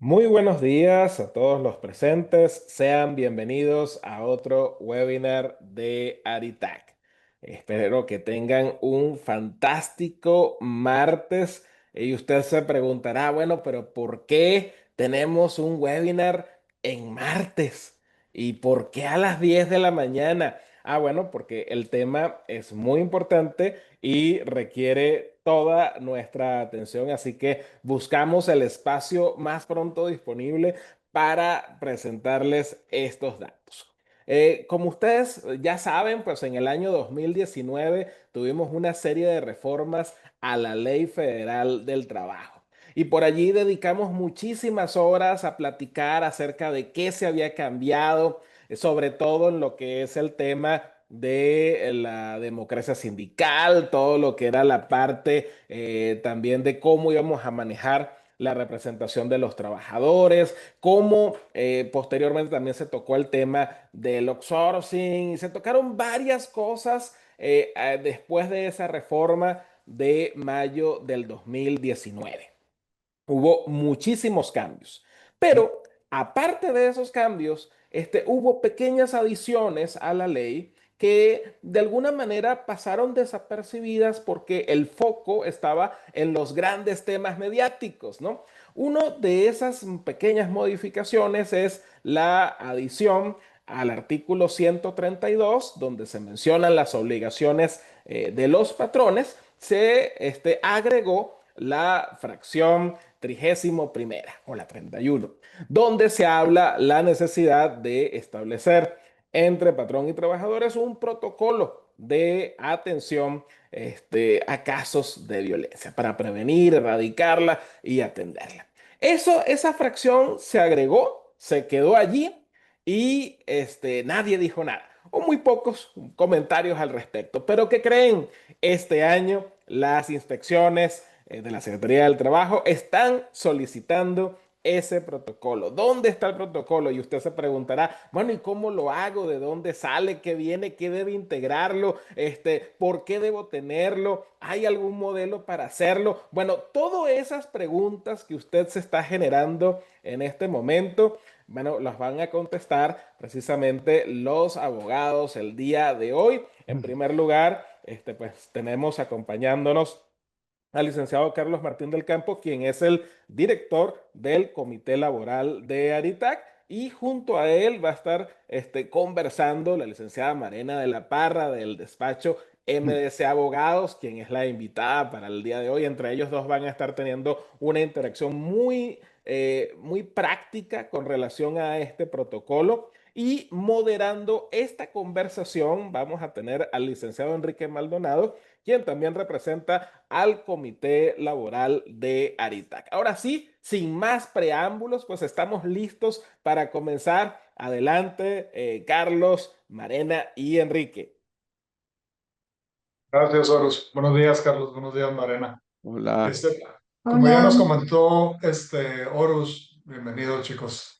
Muy buenos días a todos los presentes. Sean bienvenidos a otro webinar de Aritac. Espero que tengan un fantástico martes y usted se preguntará, bueno, pero ¿por qué tenemos un webinar en martes? ¿Y por qué a las 10 de la mañana? Bueno, porque el tema es muy importante y requiere toda nuestra atención, así que buscamos el espacio más pronto disponible para presentarles estos datos. Como ustedes ya saben, pues en el año 2019 tuvimos una serie de reformas a la Ley Federal del Trabajo. Y por allí dedicamos muchísimas horas a platicar acerca de qué se había cambiado, sobre todo en lo que es el tema de la democracia sindical, todo lo que era la parte también de cómo íbamos a manejar la representación de los trabajadores, cómo posteriormente también se tocó el tema del outsourcing, y se tocaron varias cosas después de esa reforma de mayo del 2019. Hubo muchísimos cambios, pero aparte de esos cambios, hubo pequeñas adiciones a la ley que de alguna manera pasaron desapercibidas porque el foco estaba en los grandes temas mediáticos, ¿no? Uno de esas pequeñas modificaciones es la adición al artículo 132, donde se mencionan las obligaciones de los patrones. Se agregó la fracción 31ª o la 31, donde se habla la necesidad de establecer entre patrón y trabajadores un protocolo de atención a casos de violencia para prevenir, erradicarla y atenderla. Esa fracción se agregó, se quedó allí y nadie dijo nada o muy pocos comentarios al respecto. Pero ¿qué creen? Este año las inspecciones de la Secretaría del Trabajo están solicitando ese protocolo. ¿Dónde está el protocolo? Y usted se preguntará, bueno, ¿y cómo lo hago? ¿De dónde sale? ¿Qué viene? ¿Qué debe integrarlo? ¿Por qué debo tenerlo? ¿Hay algún modelo para hacerlo? Bueno, todas esas preguntas que usted se está generando en este momento, bueno, las van a contestar precisamente los abogados el día de hoy. En primer lugar, pues tenemos acompañándonos al licenciado Carlos Martín del Campo, quien es el director del Comité Laboral de Aritac, y junto a él va a estar conversando la licenciada Marena de la Parra del despacho MDC Abogados, quien es la invitada para el día de hoy. Entre ellos dos van a estar teniendo una interacción muy práctica con relación a este protocolo. Y moderando esta conversación vamos a tener al licenciado Enrique Maldonado, quien también representa al Comité Laboral de Aritac. Ahora sí, sin más preámbulos, pues estamos listos para comenzar. Adelante, Carlos, Marena y Enrique. Gracias, Horus. Buenos días, Carlos. Buenos días, Marena. Hola. Este, Como ya Hola. nos comentó Horus, bienvenidos, chicos.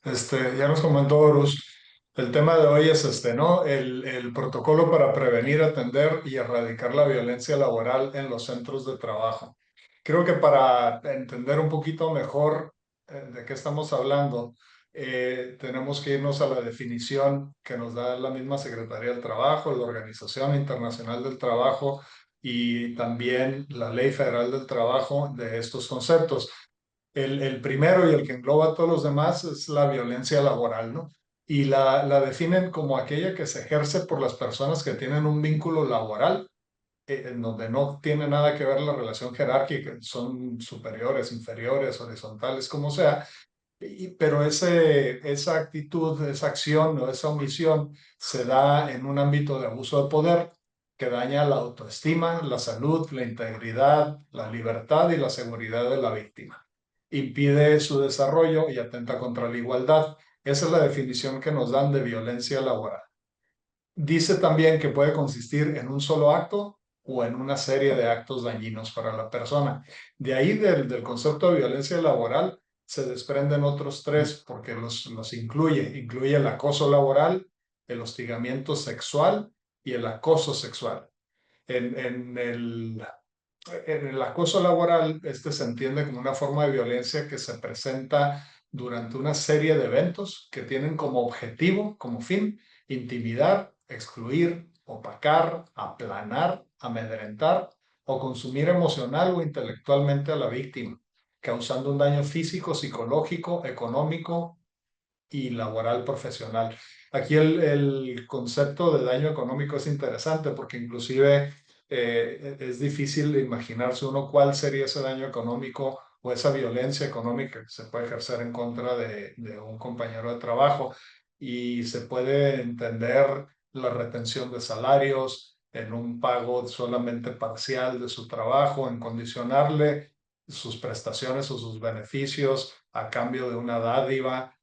Ya nos comentó Horus, el tema de hoy es ¿no? El protocolo para prevenir, atender y erradicar la violencia laboral en los centros de trabajo. Creo que para entender un poquito mejor de qué estamos hablando, tenemos que irnos a la definición que nos da la misma Secretaría del Trabajo, la Organización Internacional del Trabajo y también la Ley Federal del Trabajo de estos conceptos. El primero y el que engloba a todos los demás es la violencia laboral, ¿no? Y la definen como aquella que se ejerce por las personas que tienen un vínculo laboral en donde no tiene nada que ver la relación jerárquica, son superiores, inferiores, horizontales, como sea, pero esa actitud, esa acción o esa omisión se da en un ámbito de abuso de poder que daña la autoestima, la salud, la integridad, la libertad y la seguridad de la víctima. Impide su desarrollo y atenta contra la igualdad. Esa es la definición que nos dan de violencia laboral. Dice también que puede consistir en un solo acto o en una serie de actos dañinos para la persona. De ahí del concepto de violencia laboral se desprenden otros tres porque los incluye. Incluye el acoso laboral, el hostigamiento sexual y el acoso sexual. En, en el, en el acoso laboral, este se entiende como una forma de violencia que se presenta durante una serie de eventos que tienen como objetivo, como fin, intimidar, excluir, opacar, aplanar, amedrentar o consumir emocional o intelectualmente a la víctima, causando un daño físico, psicológico, económico y laboral profesional. Aquí el concepto de daño económico es interesante porque inclusive es difícil imaginarse uno cuál sería ese daño económico o esa violencia económica que se puede ejercer en contra de un compañero de trabajo y se puede entender la retención de salarios en un pago solamente parcial de su trabajo, en condicionarle sus prestaciones o sus beneficios a cambio de una dádiva.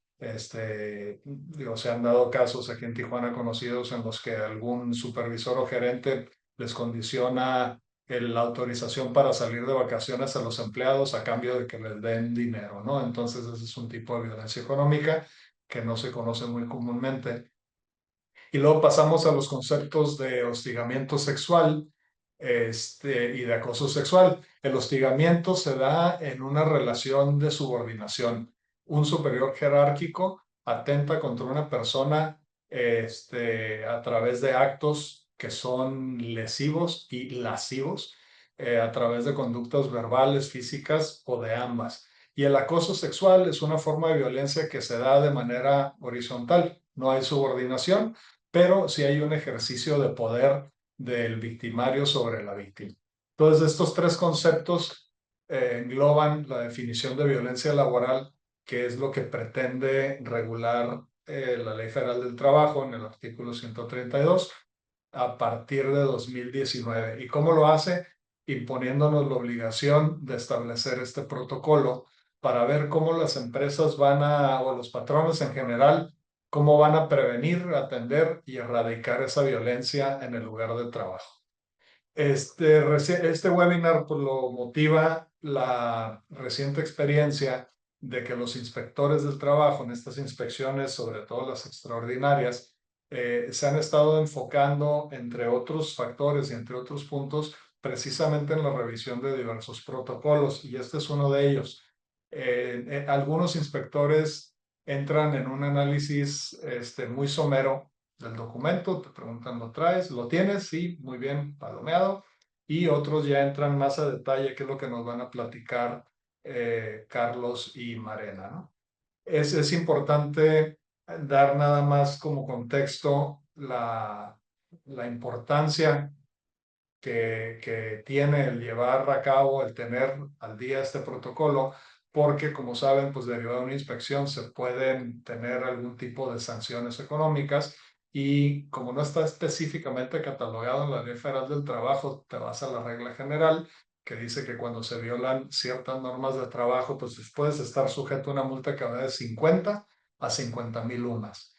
Digo, se han dado casos aquí en Tijuana conocidos en los que algún supervisor o gerente les condiciona la autorización para salir de vacaciones a los empleados a cambio de que les den dinero, ¿no? Entonces ese es un tipo de violencia económica que no se conoce muy comúnmente. Y luego pasamos a los conceptos de hostigamiento sexual y de acoso sexual. El hostigamiento se da en una relación de subordinación. Un superior jerárquico atenta contra una persona a través de actos que son lesivos y lascivos, a través de conductas verbales, físicas o de ambas. Y el acoso sexual es una forma de violencia que se da de manera horizontal. No hay subordinación, pero sí hay un ejercicio de poder del victimario sobre la víctima. Entonces, estos tres conceptos engloban la definición de violencia laboral, que es lo que pretende regular la Ley Federal del Trabajo en el artículo 132 a partir de 2019. ¿Y cómo lo hace? Imponiéndonos la obligación de establecer este protocolo para ver cómo las empresas o los patrones en general, cómo van a prevenir, atender y erradicar esa violencia en el lugar de trabajo. Este webinar pues, lo motiva la reciente experiencia de que los inspectores del trabajo en estas inspecciones, sobre todo las extraordinarias, se han estado enfocando, entre otros factores y entre otros puntos, precisamente en la revisión de diversos protocolos, y este es uno de ellos. Algunos inspectores entran en un análisis muy somero del documento, te preguntan, ¿lo traes? ¿Lo tienes? Sí, muy bien, palomeado. Y otros ya entran más a detalle, que es lo que nos van a platicar Carlos y Marena, ¿no? Es importante dar nada más como contexto la importancia que tiene el llevar a cabo, el tener al día este protocolo, porque como saben, pues derivado de una inspección se pueden tener algún tipo de sanciones económicas y como no está específicamente catalogado en la Ley Federal del Trabajo, te vas a la regla general que dice que cuando se violan ciertas normas de trabajo, pues puedes estar sujeto a una multa que va de 50 a 50,000 UMAS.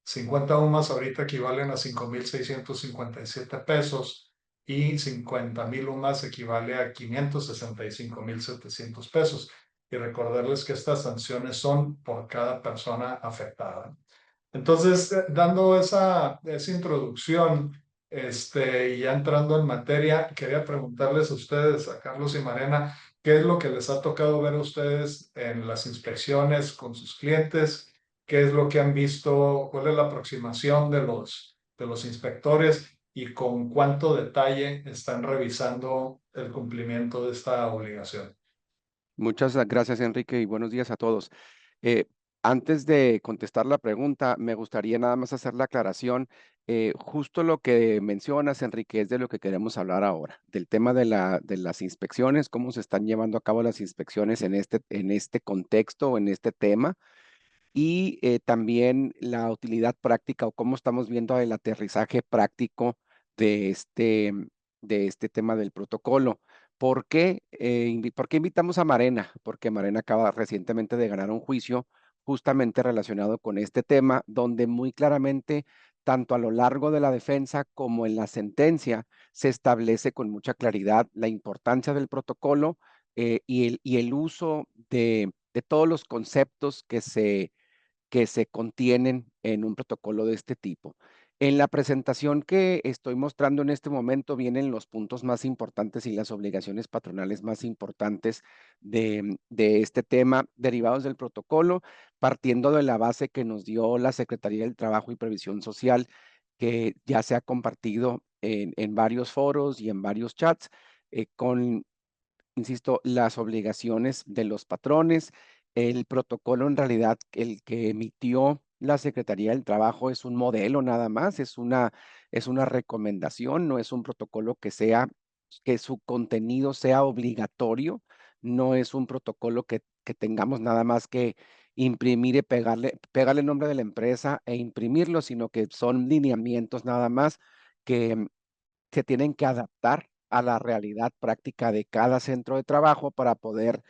50 UMAS ahorita equivalen a 5,657 pesos y 50,000 UMAS equivale a 565,700 pesos. Y recordarles que estas sanciones son por cada persona afectada. Entonces, dando esa introducción, y ya entrando en materia, quería preguntarles a ustedes, a Carlos y Marena, ¿qué es lo que les ha tocado ver a ustedes en las inspecciones con sus clientes? ¿Qué es lo que han visto? ¿Cuál es la aproximación de los inspectores y con cuánto detalle están revisando el cumplimiento de esta obligación? Muchas gracias, Enrique, y buenos días a todos. Eh, Antes de contestar la pregunta, me gustaría nada más hacer la aclaración. Justo lo que mencionas, Enrique, es de lo que queremos hablar ahora, del tema de las inspecciones, cómo se están llevando a cabo las inspecciones en este contexto, en este tema, y también la utilidad práctica o cómo estamos viendo el aterrizaje práctico de de este tema del protocolo. ¿Por qué invitamos a Marena? Porque Marena acaba recientemente de ganar un juicio justamente relacionado con este tema, donde muy claramente, tanto a lo largo de la defensa como en la sentencia, se establece con mucha claridad la importancia del protocolo y el uso de todos los conceptos que se contienen en un protocolo de este tipo. En la presentación que estoy mostrando en este momento vienen los puntos más importantes y las obligaciones patronales más importantes de este tema derivados del protocolo, partiendo de la base que nos dio la Secretaría del Trabajo y Previsión Social, que ya se ha compartido en varios foros y en varios chats, con, insisto, las obligaciones de los patrones. El protocolo, en realidad, el que emitió la Secretaría del Trabajo es un modelo nada más, es una recomendación, no es un protocolo que su contenido sea obligatorio, no es un protocolo que tengamos nada más que imprimir y pegarle el nombre de la empresa e imprimirlo, sino que son lineamientos nada más que se tienen que adaptar a la realidad práctica de cada centro de trabajo para poder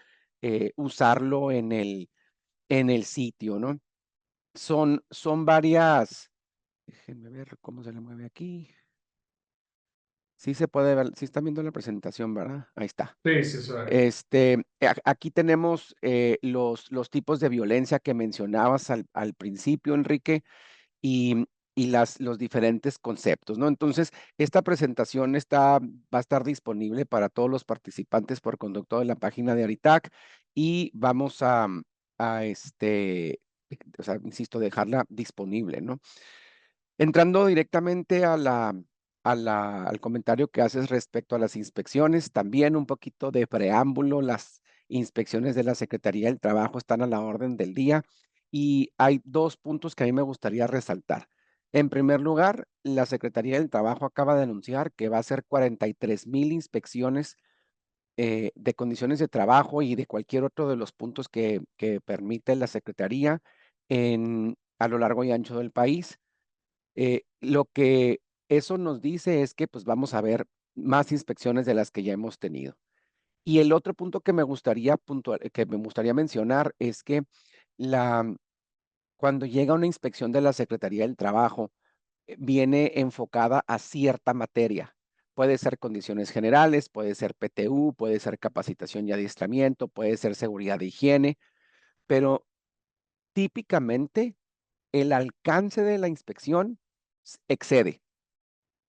usarlo en el sitio, ¿no? Son varias, déjenme ver cómo se le mueve aquí. Sí se puede ver, sí están viendo la presentación, ¿verdad? Ahí está. Sí, sí, sí. Aquí tenemos los tipos de violencia que mencionabas al principio, Enrique, y, y los diferentes conceptos, ¿no? Entonces, esta presentación va a estar disponible para todos los participantes por conducto de la página de Aritac y vamos a o sea, insisto, dejarla disponible, ¿no? Entrando directamente al comentario que haces respecto a las inspecciones, también un poquito de preámbulo, las inspecciones de la Secretaría del Trabajo están a la orden del día y hay dos puntos que a mí me gustaría resaltar. En primer lugar, la Secretaría del Trabajo acaba de anunciar que va a hacer 43,000 inspecciones de condiciones de trabajo y de cualquier otro de los puntos que permite la Secretaría a lo largo y ancho del país. Lo que eso nos dice es que pues vamos a ver más inspecciones de las que ya hemos tenido. Y el otro punto que me gustaría que me gustaría mencionar es que la, cuando llega una inspección de la Secretaría del Trabajo, viene enfocada a cierta materia. Puede ser condiciones generales, puede ser PTU, puede ser capacitación y adiestramiento, puede ser seguridad de higiene, pero típicamente el alcance de la inspección excede.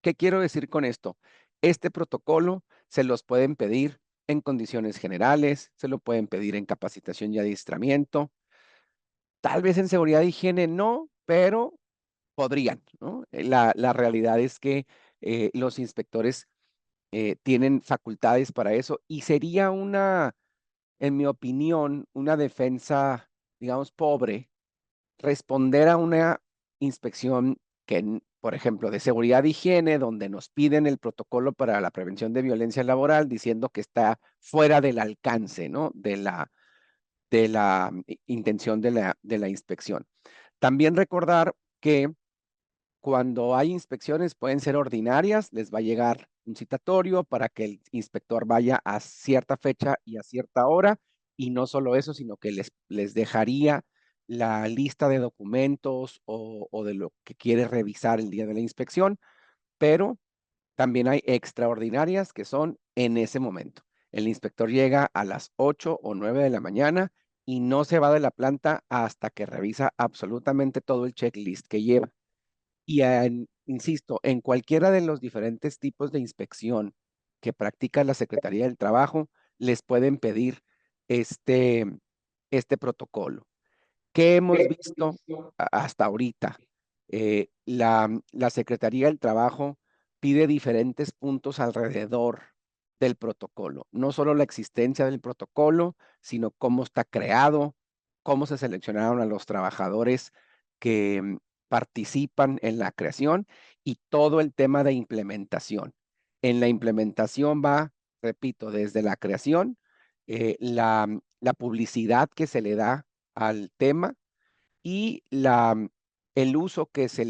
¿Qué quiero decir con esto? Este protocolo se los pueden pedir en condiciones generales, se lo pueden pedir en capacitación y adiestramiento, tal vez en seguridad de higiene no, pero podrían, ¿no? La realidad es que los inspectores tienen facultades para eso y sería en mi opinión, una defensa, digamos, pobre responder a una inspección por ejemplo, de seguridad e higiene, donde nos piden el protocolo para la prevención de violencia laboral, diciendo que está fuera del alcance, ¿no? De la intención de la inspección. También recordar que cuando hay inspecciones pueden ser ordinarias, les va a llegar un citatorio para que el inspector vaya a cierta fecha y a cierta hora, y no solo eso, sino que les dejaría la lista de documentos o de lo que quiere revisar el día de la inspección, pero también hay extraordinarias que son en ese momento. El inspector llega a las 8 o 9 de la mañana y no se va de la planta hasta que revisa absolutamente todo el checklist que lleva. Y insisto, en cualquiera de los diferentes tipos de inspección que practica la Secretaría del Trabajo, les pueden pedir este, este protocolo. ¿Qué hemos visto hasta ahorita? La Secretaría del Trabajo pide diferentes puntos alrededor del protocolo. No solo la existencia del protocolo, sino cómo está creado, cómo se seleccionaron a los trabajadores que participan en la creación y todo el tema de implementación. En la implementación va, repito, desde la creación, la publicidad que se le da al tema y el uso que se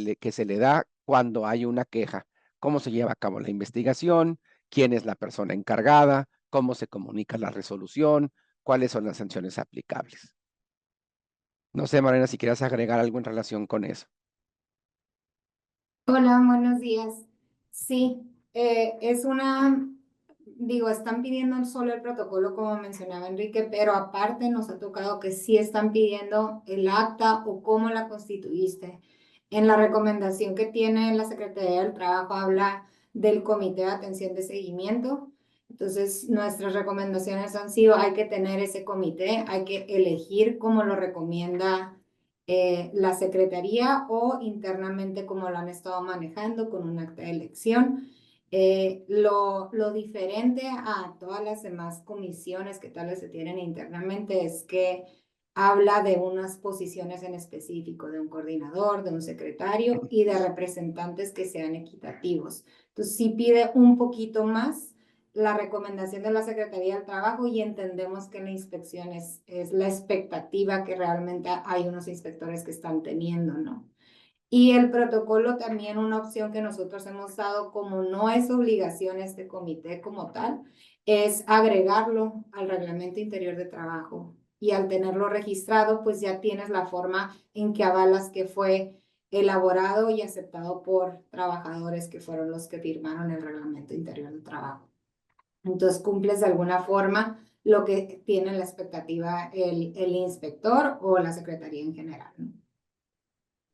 le da cuando hay una queja, cómo se lleva a cabo la investigación, quién es la persona encargada, cómo se comunica la resolución, cuáles son las sanciones aplicables. No sé, Marina, si quieres agregar algo en relación con eso. Hola, buenos días. Sí, están pidiendo solo el protocolo como mencionaba Enrique, pero aparte nos ha tocado que sí están pidiendo el acta o cómo la constituiste. En la recomendación que tiene la Secretaría del Trabajo habla del Comité de Atención de Seguimiento. Entonces, nuestras recomendaciones han sido, hay que tener ese comité, hay que elegir como lo recomienda la Secretaría o internamente como lo han estado manejando con un acta de elección. Lo diferente a todas las demás comisiones que tal vez se tienen internamente es que habla de unas posiciones en específico, de un coordinador, de un secretario y de representantes que sean equitativos. Entonces, sí pide un poquito más la recomendación de la Secretaría del Trabajo y entendemos que la inspección es la expectativa que realmente hay unos inspectores que están teniendo, ¿no? Y el protocolo también una opción que nosotros hemos dado, como no es obligación este comité como tal, es agregarlo al reglamento interior de trabajo. Y al tenerlo registrado, pues ya tienes la forma en que avalas que fue elaborado y aceptado por trabajadores que fueron los que firmaron el reglamento interior de trabajo. Entonces cumples de alguna forma lo que tiene la expectativa el inspector o la secretaría en general, ¿no?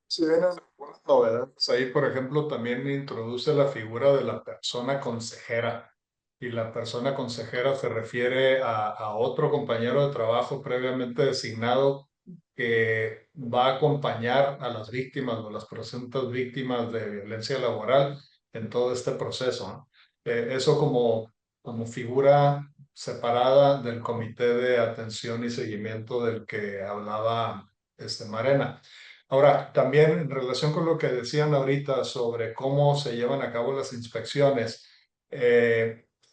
Si vienes algunas novedades, ahí por ejemplo también introduce la figura de la persona consejera. Y la persona consejera se refiere a otro compañero de trabajo previamente designado que va a acompañar a las víctimas o las presuntas víctimas de violencia laboral en todo este proceso, ¿no? Eso como figura separada del comité de atención y seguimiento del que hablaba Marena. Ahora, también en relación con lo que decían ahorita sobre cómo se llevan a cabo las inspecciones,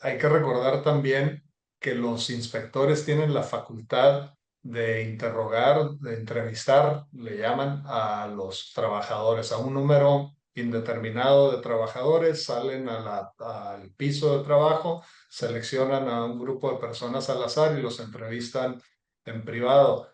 hay que recordar también que los inspectores tienen la facultad de interrogar, de entrevistar, le llaman a los trabajadores, a un número indeterminado de trabajadores, salen al piso de trabajo, seleccionan a un grupo de personas al azar y los entrevistan en privado.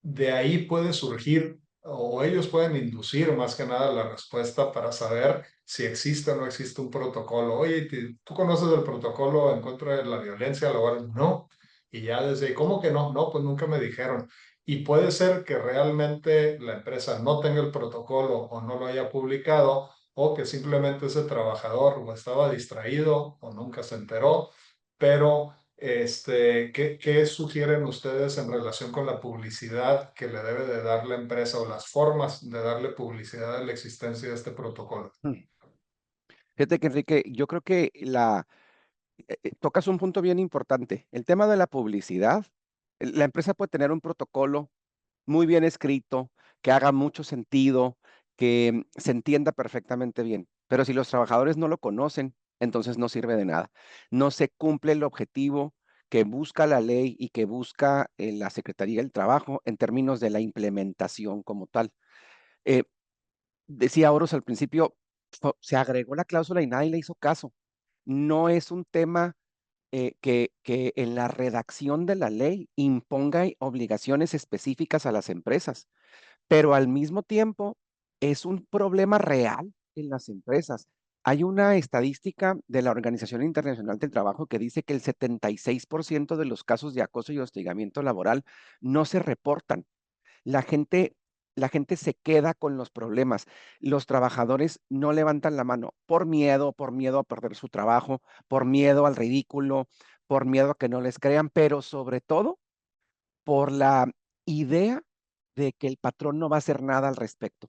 De ahí puede surgir o ellos pueden inducir más que nada la respuesta para saber si existe o no existe un protocolo. Oye, ¿tú conoces el protocolo en contra de la violencia laboral? No. Y ya desde, ¿cómo que no? No, pues nunca me dijeron. Y puede ser que realmente la empresa no tenga el protocolo o no lo haya publicado, o que simplemente ese trabajador o estaba distraído o nunca se enteró, pero ¿qué sugieren ustedes en relación con la publicidad que le debe de dar la empresa o las formas de darle publicidad a la existencia de este protocolo? Fíjate que Enrique, yo creo que tocas un punto bien importante. El tema de la publicidad, la empresa puede tener un protocolo muy bien escrito, que haga mucho sentido, que se entienda perfectamente bien. Pero si los trabajadores no lo conocen, entonces no sirve de nada. No se cumple el objetivo que busca la ley y que busca la Secretaría del Trabajo en términos de la implementación como tal. Eh, Decía Oros al principio, se agregó la cláusula y nadie le hizo caso. No es un tema que en la redacción de la ley imponga obligaciones específicas a las empresas, pero al mismo tiempo es un problema real en las empresas. Hay una estadística de la Organización Internacional del Trabajo que dice que el 76% de los casos de acoso y hostigamiento laboral no se reportan. La gente, la gente se queda con los problemas. Los trabajadores no levantan la mano por miedo a perder su trabajo, por miedo al ridículo, por miedo a que no les crean, pero sobre todo por la idea de que el patrón no va a hacer nada al respecto.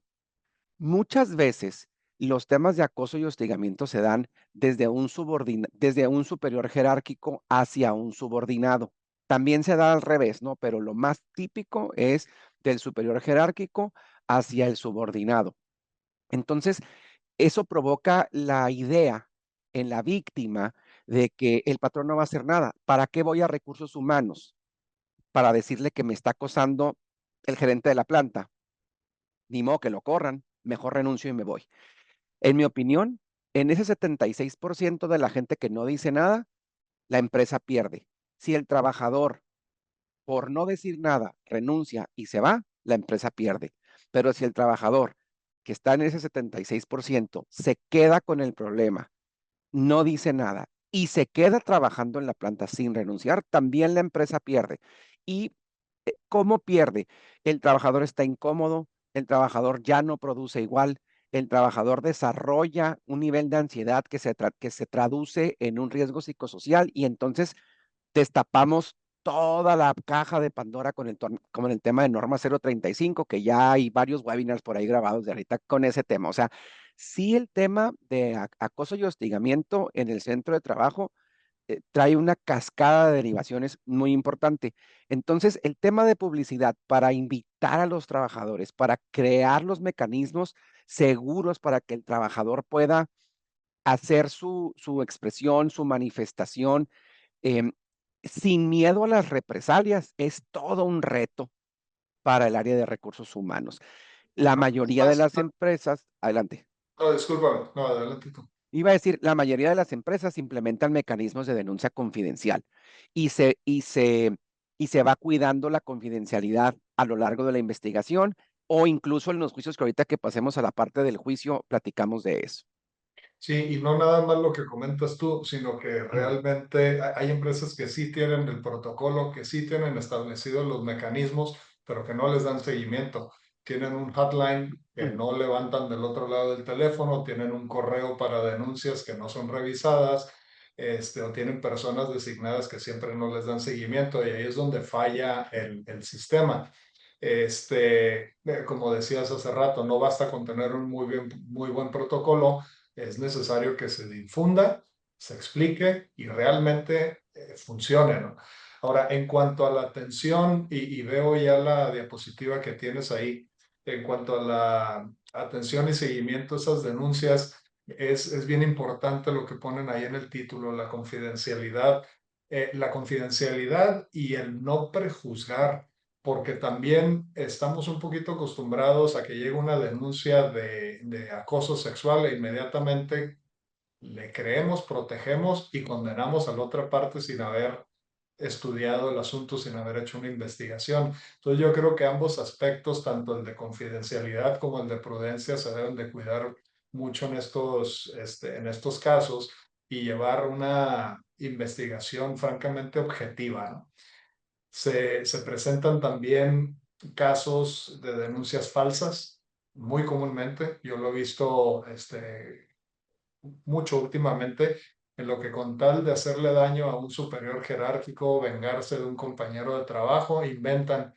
Muchas veces los temas de acoso y hostigamiento se dan desde un superior jerárquico hacia un subordinado. También se da al revés, ¿no? Pero lo más típico es del superior jerárquico hacia el subordinado. Entonces, eso provoca la idea en la víctima de que el patrón no va a hacer nada. ¿Para qué voy a recursos humanos? Para decirle que me está acosando el gerente de la planta. Ni modo que lo corran, mejor renuncio y me voy. En mi opinión, en ese 76% de la gente que no dice nada, la empresa pierde. Si el trabajador, por no decir nada, renuncia y se va, la empresa pierde. Pero si el trabajador, que está en ese 76%, se queda con el problema, no dice nada y se queda trabajando en la planta sin renunciar, también la empresa pierde. ¿Y cómo pierde? El trabajador está incómodo, el trabajador ya no produce igual, el trabajador desarrolla un nivel de ansiedad que se traduce en un riesgo psicosocial y entonces destapamos toda la caja de Pandora con el tema de norma 035, que ya hay varios webinars por ahí grabados de ahorita con ese tema. O sea, sí el tema de acoso y hostigamiento en el centro de trabajo trae una cascada de derivaciones muy importante. Entonces, el tema de publicidad para invitar a los trabajadores, para crear los mecanismos seguros para que el trabajador pueda hacer su expresión, su manifestación, em, sin miedo a las represalias, es todo un reto para el área de recursos humanos. La No, mayoría de las empresas, adelante. no, discúlpame, no, adelante tú. Iba a decir, la mayoría de las empresas implementan mecanismos de denuncia confidencial y se va cuidando la confidencialidad a lo largo de la investigación o incluso en los juicios que ahorita que pasemos a la parte del juicio, platicamos de eso. Sí, y no nada más lo que comentas tú, sino que realmente hay empresas que sí tienen el protocolo, que sí tienen establecidos los mecanismos, pero que no les dan seguimiento. Tienen un hotline que no levantan del otro lado del teléfono, tienen un correo para denuncias que no son revisadas, o tienen personas designadas que siempre no les dan seguimiento, y ahí es donde falla el sistema. Como decías hace rato, no basta con tener un muy buen protocolo, es necesario que se difunda, se explique y realmente funcione, ¿no? Ahora, en cuanto a la atención, y veo ya la diapositiva que tienes ahí, en cuanto a la atención y seguimiento a esas denuncias, es bien importante lo que ponen ahí en el título, la confidencialidad y el no prejuzgar, porque también estamos un poquito acostumbrados a que llegue una denuncia de acoso sexual e inmediatamente le creemos, protegemos y condenamos a la otra parte sin haber estudiado el asunto, sin haber hecho una investigación. Entonces yo creo que ambos aspectos, tanto el de confidencialidad como el de prudencia, se deben de cuidar mucho en estos casos y llevar una investigación francamente objetiva, ¿no? Se presentan también casos de denuncias falsas, muy comúnmente. Yo lo he visto mucho últimamente, en lo que con tal de hacerle daño a un superior jerárquico, vengarse de un compañero de trabajo, inventan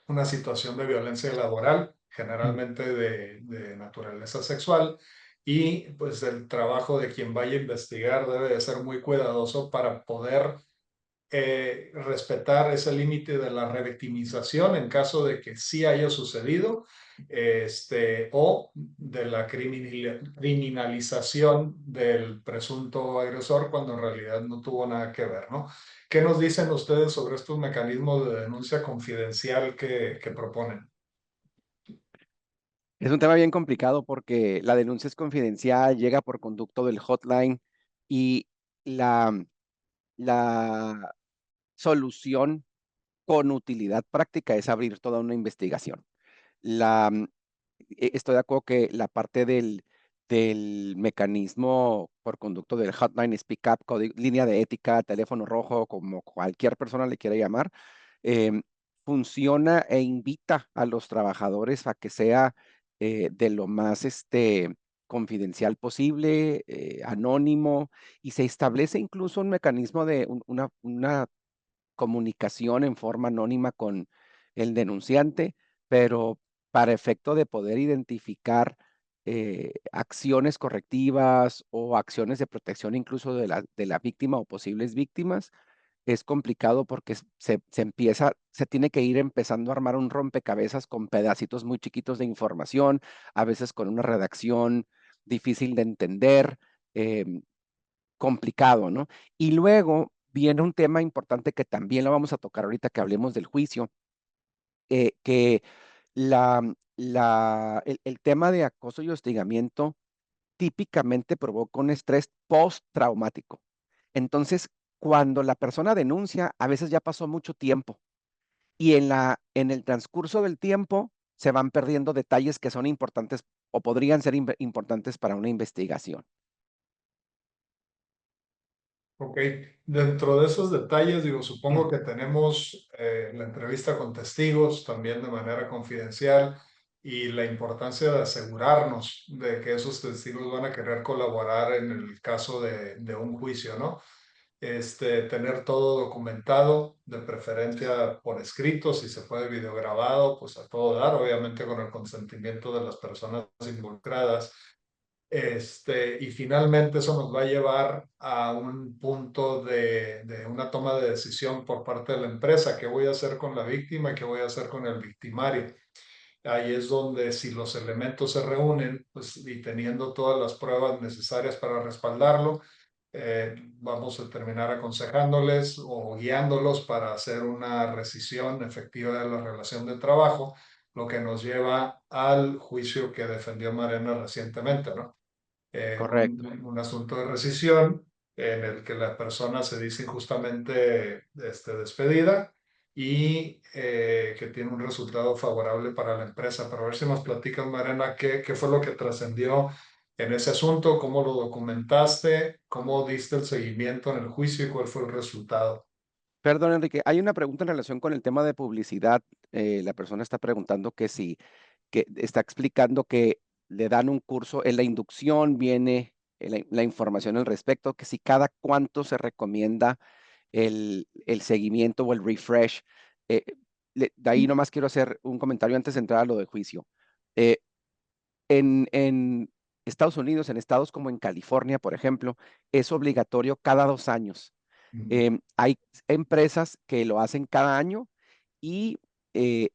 una situación de violencia laboral, generalmente de naturaleza sexual, y pues el trabajo de quien vaya a investigar debe de ser muy cuidadoso para poder respetar ese límite de la revictimización en caso de que sí haya sucedido, o de la criminalización del presunto agresor cuando en realidad no tuvo nada que ver, ¿no? ¿Qué nos dicen ustedes sobre estos mecanismos de denuncia confidencial que proponen? Es un tema bien complicado porque la denuncia es confidencial, llega por conducto del hotline y la solución con utilidad práctica es abrir toda una investigación. Estoy de acuerdo que la parte del mecanismo por conducto del hotline, speak up, línea de ética, teléfono rojo, como cualquier persona le quiera llamar, em, funciona e invita a los trabajadores a que sea de lo más confidencial posible, anónimo, y se establece incluso un mecanismo de una comunicación en forma anónima con el denunciante, pero para efecto de poder identificar acciones correctivas o acciones de protección incluso de la víctima o posibles víctimas, es complicado porque se tiene que ir empezando a armar un rompecabezas con pedacitos muy chiquitos de información, a veces con una redacción difícil de entender, complicado, ¿no? Y luego viene un tema importante que también lo vamos a tocar ahorita que hablemos del juicio, que el tema de acoso y hostigamiento típicamente provoca un estrés postraumático. Entonces, cuando la persona denuncia, a veces ya pasó mucho tiempo y en el transcurso del tiempo se van perdiendo detalles que son importantes o podrían ser importantes para una investigación. Ok, dentro de esos detalles, digo, supongo que tenemos la entrevista con testigos también de manera confidencial. y la importancia de asegurarnos de que esos testigos van a querer colaborar en el caso de un juicio, ¿no? Tener todo documentado, de preferencia por escrito, si se puede videograbado, pues a todo dar, obviamente con el consentimiento de las personas involucradas. Y finalmente eso nos va a llevar a un punto de una toma de decisión por parte de la empresa. ¿Qué voy a hacer con la víctima y qué voy a hacer con el victimario? Ahí es donde si los elementos se reúnen, pues, y teniendo todas las pruebas necesarias para respaldarlo, vamos a terminar aconsejándoles o guiándolos para hacer una rescisión efectiva de la relación de trabajo, lo que nos lleva al juicio que defendió Mariana recientemente, ¿no? Correcto. Un asunto de rescisión en el que la persona se dice injustamente despedida y que tiene un resultado favorable para la empresa. Pero a ver si nos platicas, Mariana, qué fue lo que trascendió en ese asunto, cómo lo documentaste, cómo diste el seguimiento en el juicio y cuál fue el resultado. Perdón, Enrique, hay una pregunta en relación con el tema de publicidad. La persona está preguntando que está explicando que le dan un curso, en la inducción viene la información al respecto, que si cada cuánto se recomienda el seguimiento o el refresh. Eh, de ahí nomás quiero hacer un comentario antes de entrar a lo del juicio. Eh, en Estados Unidos, en estados como en California, por ejemplo, es obligatorio cada 2 años. Hay empresas que lo hacen cada año y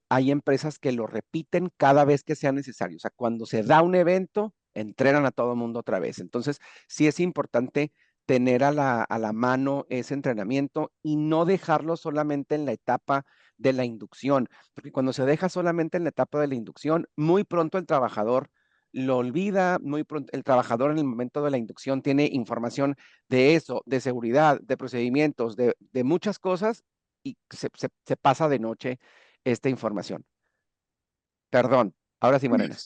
hay empresas que lo repiten cada vez que sea necesario. O sea, cuando se da un evento, entrenan a todo el mundo otra vez. Entonces, sí es importante tener a la mano ese entrenamiento y no dejarlo solamente en la etapa de la inducción, porque cuando se deja solamente en la etapa de la inducción, muy pronto el trabajador lo olvida, muy pronto el trabajador en el momento de la inducción tiene información de eso, de seguridad, de procedimientos, de muchas cosas y se pasa de noche esta información. Perdón, ahora sí, Mariana.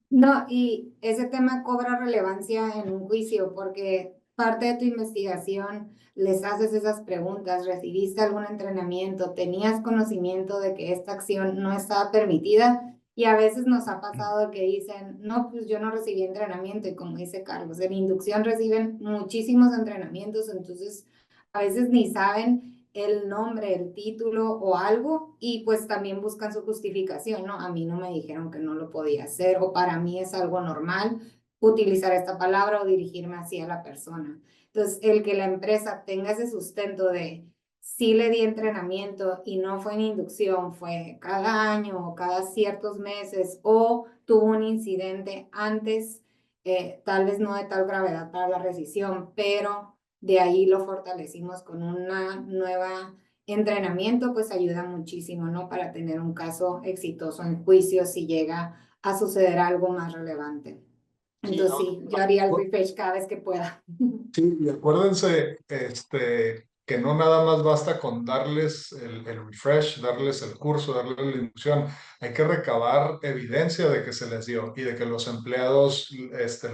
No, y ese tema cobra relevancia en un juicio porque parte de tu investigación les haces esas preguntas, recibiste algún entrenamiento, tenías conocimiento de que esta acción no estaba permitida y a veces nos ha pasado que dicen, no, pues yo no recibí entrenamiento y como dice Carlos, en inducción reciben muchísimos entrenamientos, entonces a veces ni saben el nombre, el título o algo y pues también buscan su justificación, ¿no? A mí no me dijeron que no lo podía hacer o para mí es algo normal utilizar esta palabra o dirigirme así a la persona. Entonces, el que la empresa tenga ese sustento de sí le di entrenamiento y no fue en inducción, fue cada año o cada ciertos meses o tuvo un incidente antes, tal vez no de tal gravedad para la rescisión, pero de ahí lo fortalecimos con una nueva entrenamiento, pues ayuda muchísimo, ¿no? Para tener un caso exitoso en juicio si llega a suceder algo más relevante. Entonces sí, yo haría el refresh cada vez que pueda. Sí, y acuérdense, que no nada más basta con darles el refresh, darles el curso, darles la inducción. Hay que recabar evidencia de que se les dio y de que los empleados,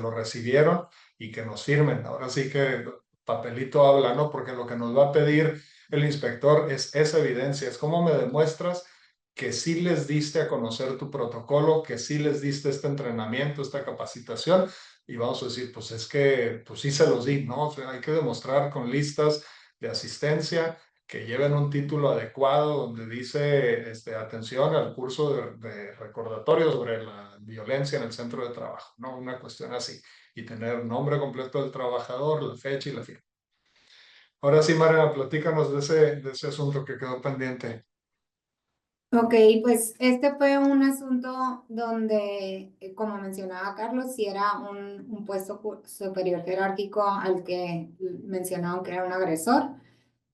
lo recibieron y que nos firmen. Ahora sí que papelito habla, ¿no? Porque lo que nos va a pedir el inspector es esa evidencia. Es cómo me demuestras que sí les diste a conocer tu protocolo, que sí les diste este entrenamiento, esta capacitación y vamos a decir, pues es que, pues sí se los di, ¿no? O sea, hay que demostrar con listas de asistencia que lleven un título adecuado donde dice, atención al curso de recordatorio sobre la violencia en el centro de trabajo, ¿no? Una cuestión así. Y tener nombre completo del trabajador, la fecha y la firma. Ahora sí, Mariana, platícanos de ese asunto que quedó pendiente. Ok, pues este fue un asunto donde, como mencionaba Carlos, si era un puesto superior jerárquico al que mencionaban que era un agresor.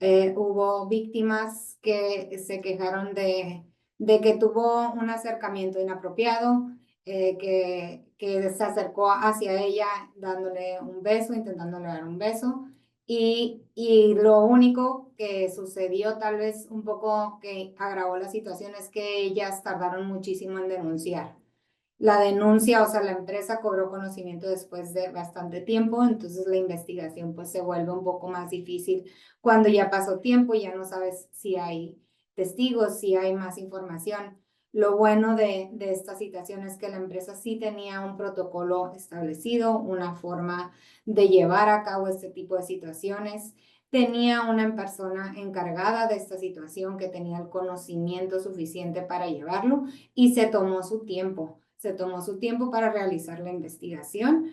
Hubo víctimas que se quejaron de que tuvo un acercamiento inapropiado, que se acercó hacia ella dándole un beso, intentándole dar un beso. Y lo único que sucedió, tal vez un poco que agravó la situación, es que ellas tardaron muchísimo en denunciar. La denuncia, o sea, la empresa cobró conocimiento después de bastante tiempo, entonces la investigación pues se vuelve un poco más difícil cuando ya pasó tiempo y ya no sabes si hay testigos, si hay más información. Lo bueno de esta situación es que la empresa sí tenía un protocolo establecido, una forma de llevar a cabo este tipo de situaciones. Tenía una persona encargada de esta situación que tenía el conocimiento suficiente para llevarlo y se tomó su tiempo. Se tomó su tiempo para realizar la investigación,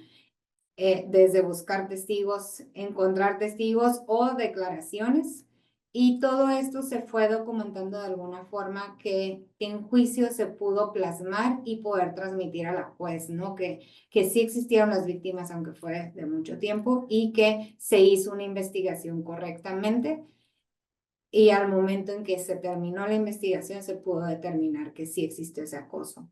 desde buscar testigos, encontrar testigos o declaraciones. Y todo esto se fue documentando de alguna forma que en juicio se pudo plasmar y poder transmitir a la juez, ¿no? Que sí existieron las víctimas, aunque fue de mucho tiempo, y que se hizo una investigación correctamente. Y al momento en que se terminó la investigación, se pudo determinar que sí existió ese acoso.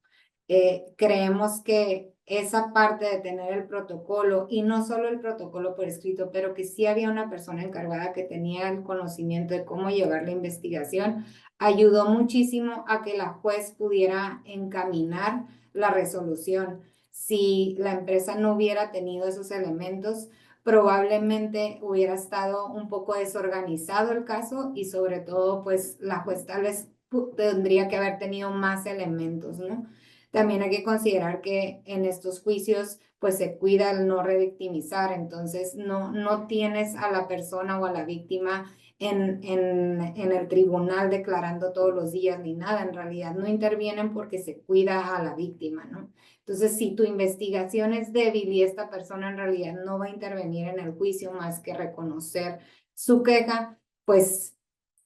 Creemos que esa parte de tener el protocolo, y no solo el protocolo por escrito, pero que sí había una persona encargada que tenía el conocimiento de cómo llevar la investigación, ayudó muchísimo a que la juez pudiera encaminar la resolución. Si la empresa no hubiera tenido esos elementos, probablemente hubiera estado un poco desorganizado el caso y sobre todo, pues la juez tal vez tendría que haber tenido más elementos, ¿no? También hay que considerar que en estos juicios, pues se cuida el no revictimizar, entonces no tienes a la persona o a la víctima en el tribunal declarando todos los días ni nada, en realidad no intervienen porque se cuida a la víctima, ¿no? Entonces, si tu investigación es débil y esta persona en realidad no va a intervenir en el juicio más que reconocer su queja, pues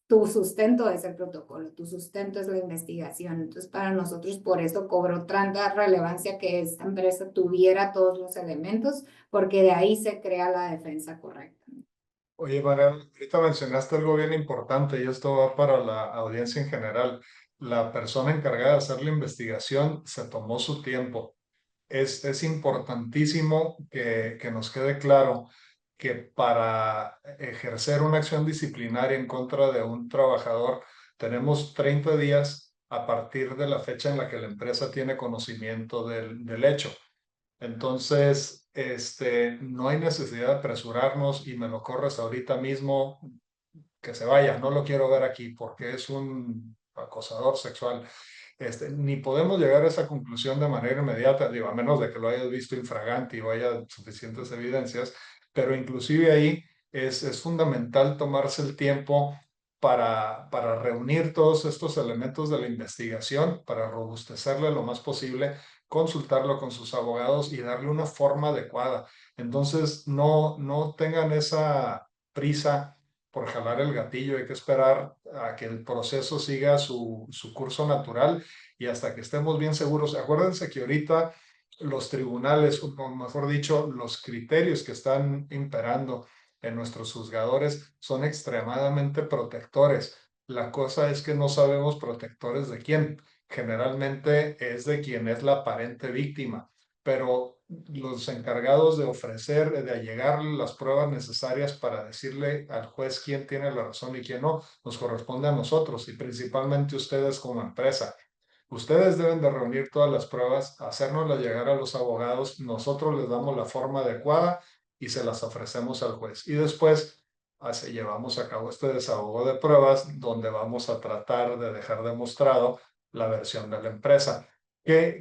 tu sustento es el protocolo, tu sustento es la investigación. Entonces, para nosotros por eso cobró tanta relevancia que esta empresa tuviera todos los elementos, porque de ahí se crea la defensa correcta. Oye, Mariana, ahorita mencionaste algo bien importante y esto va para la audiencia en general. La persona encargada de hacer la investigación se tomó su tiempo. Es importantísimo que nos quede claro que para ejercer una acción disciplinaria en contra de un trabajador, tenemos 30 días a partir de la fecha en la que la empresa tiene conocimiento del hecho. Entonces, no hay necesidad de apresurarnos y me lo corres ahorita mismo, que se vaya, no lo quiero ver aquí porque es un acosador sexual. Ni podemos llegar a esa conclusión de manera inmediata, digo, a menos de que lo hayas visto infraganti o haya suficientes evidencias, pero inclusive ahí es fundamental tomarse el tiempo para reunir todos estos elementos de la investigación, para robustecerle lo más posible, consultarlo con sus abogados y darle una forma adecuada. Entonces, no tengan esa prisa por jalar el gatillo, hay que esperar a que el proceso siga su curso natural y hasta que estemos bien seguros. Acuérdense que ahorita los tribunales, o mejor dicho, los criterios que están imperando en nuestros juzgadores son extremadamente protectores. La cosa es que no sabemos protectores de quién. Generalmente es de quien es la aparente víctima, pero los encargados de ofrecer, de allegarle las pruebas necesarias para decirle al juez quién tiene la razón y quién no, nos corresponde a nosotros y principalmente ustedes como empresa. Ustedes deben de reunir todas las pruebas, hacérnoslas llegar a los abogados, nosotros les damos la forma adecuada y se las ofrecemos al juez. Y después llevamos a cabo este desahogo de pruebas donde vamos a tratar de dejar demostrado la versión de la empresa.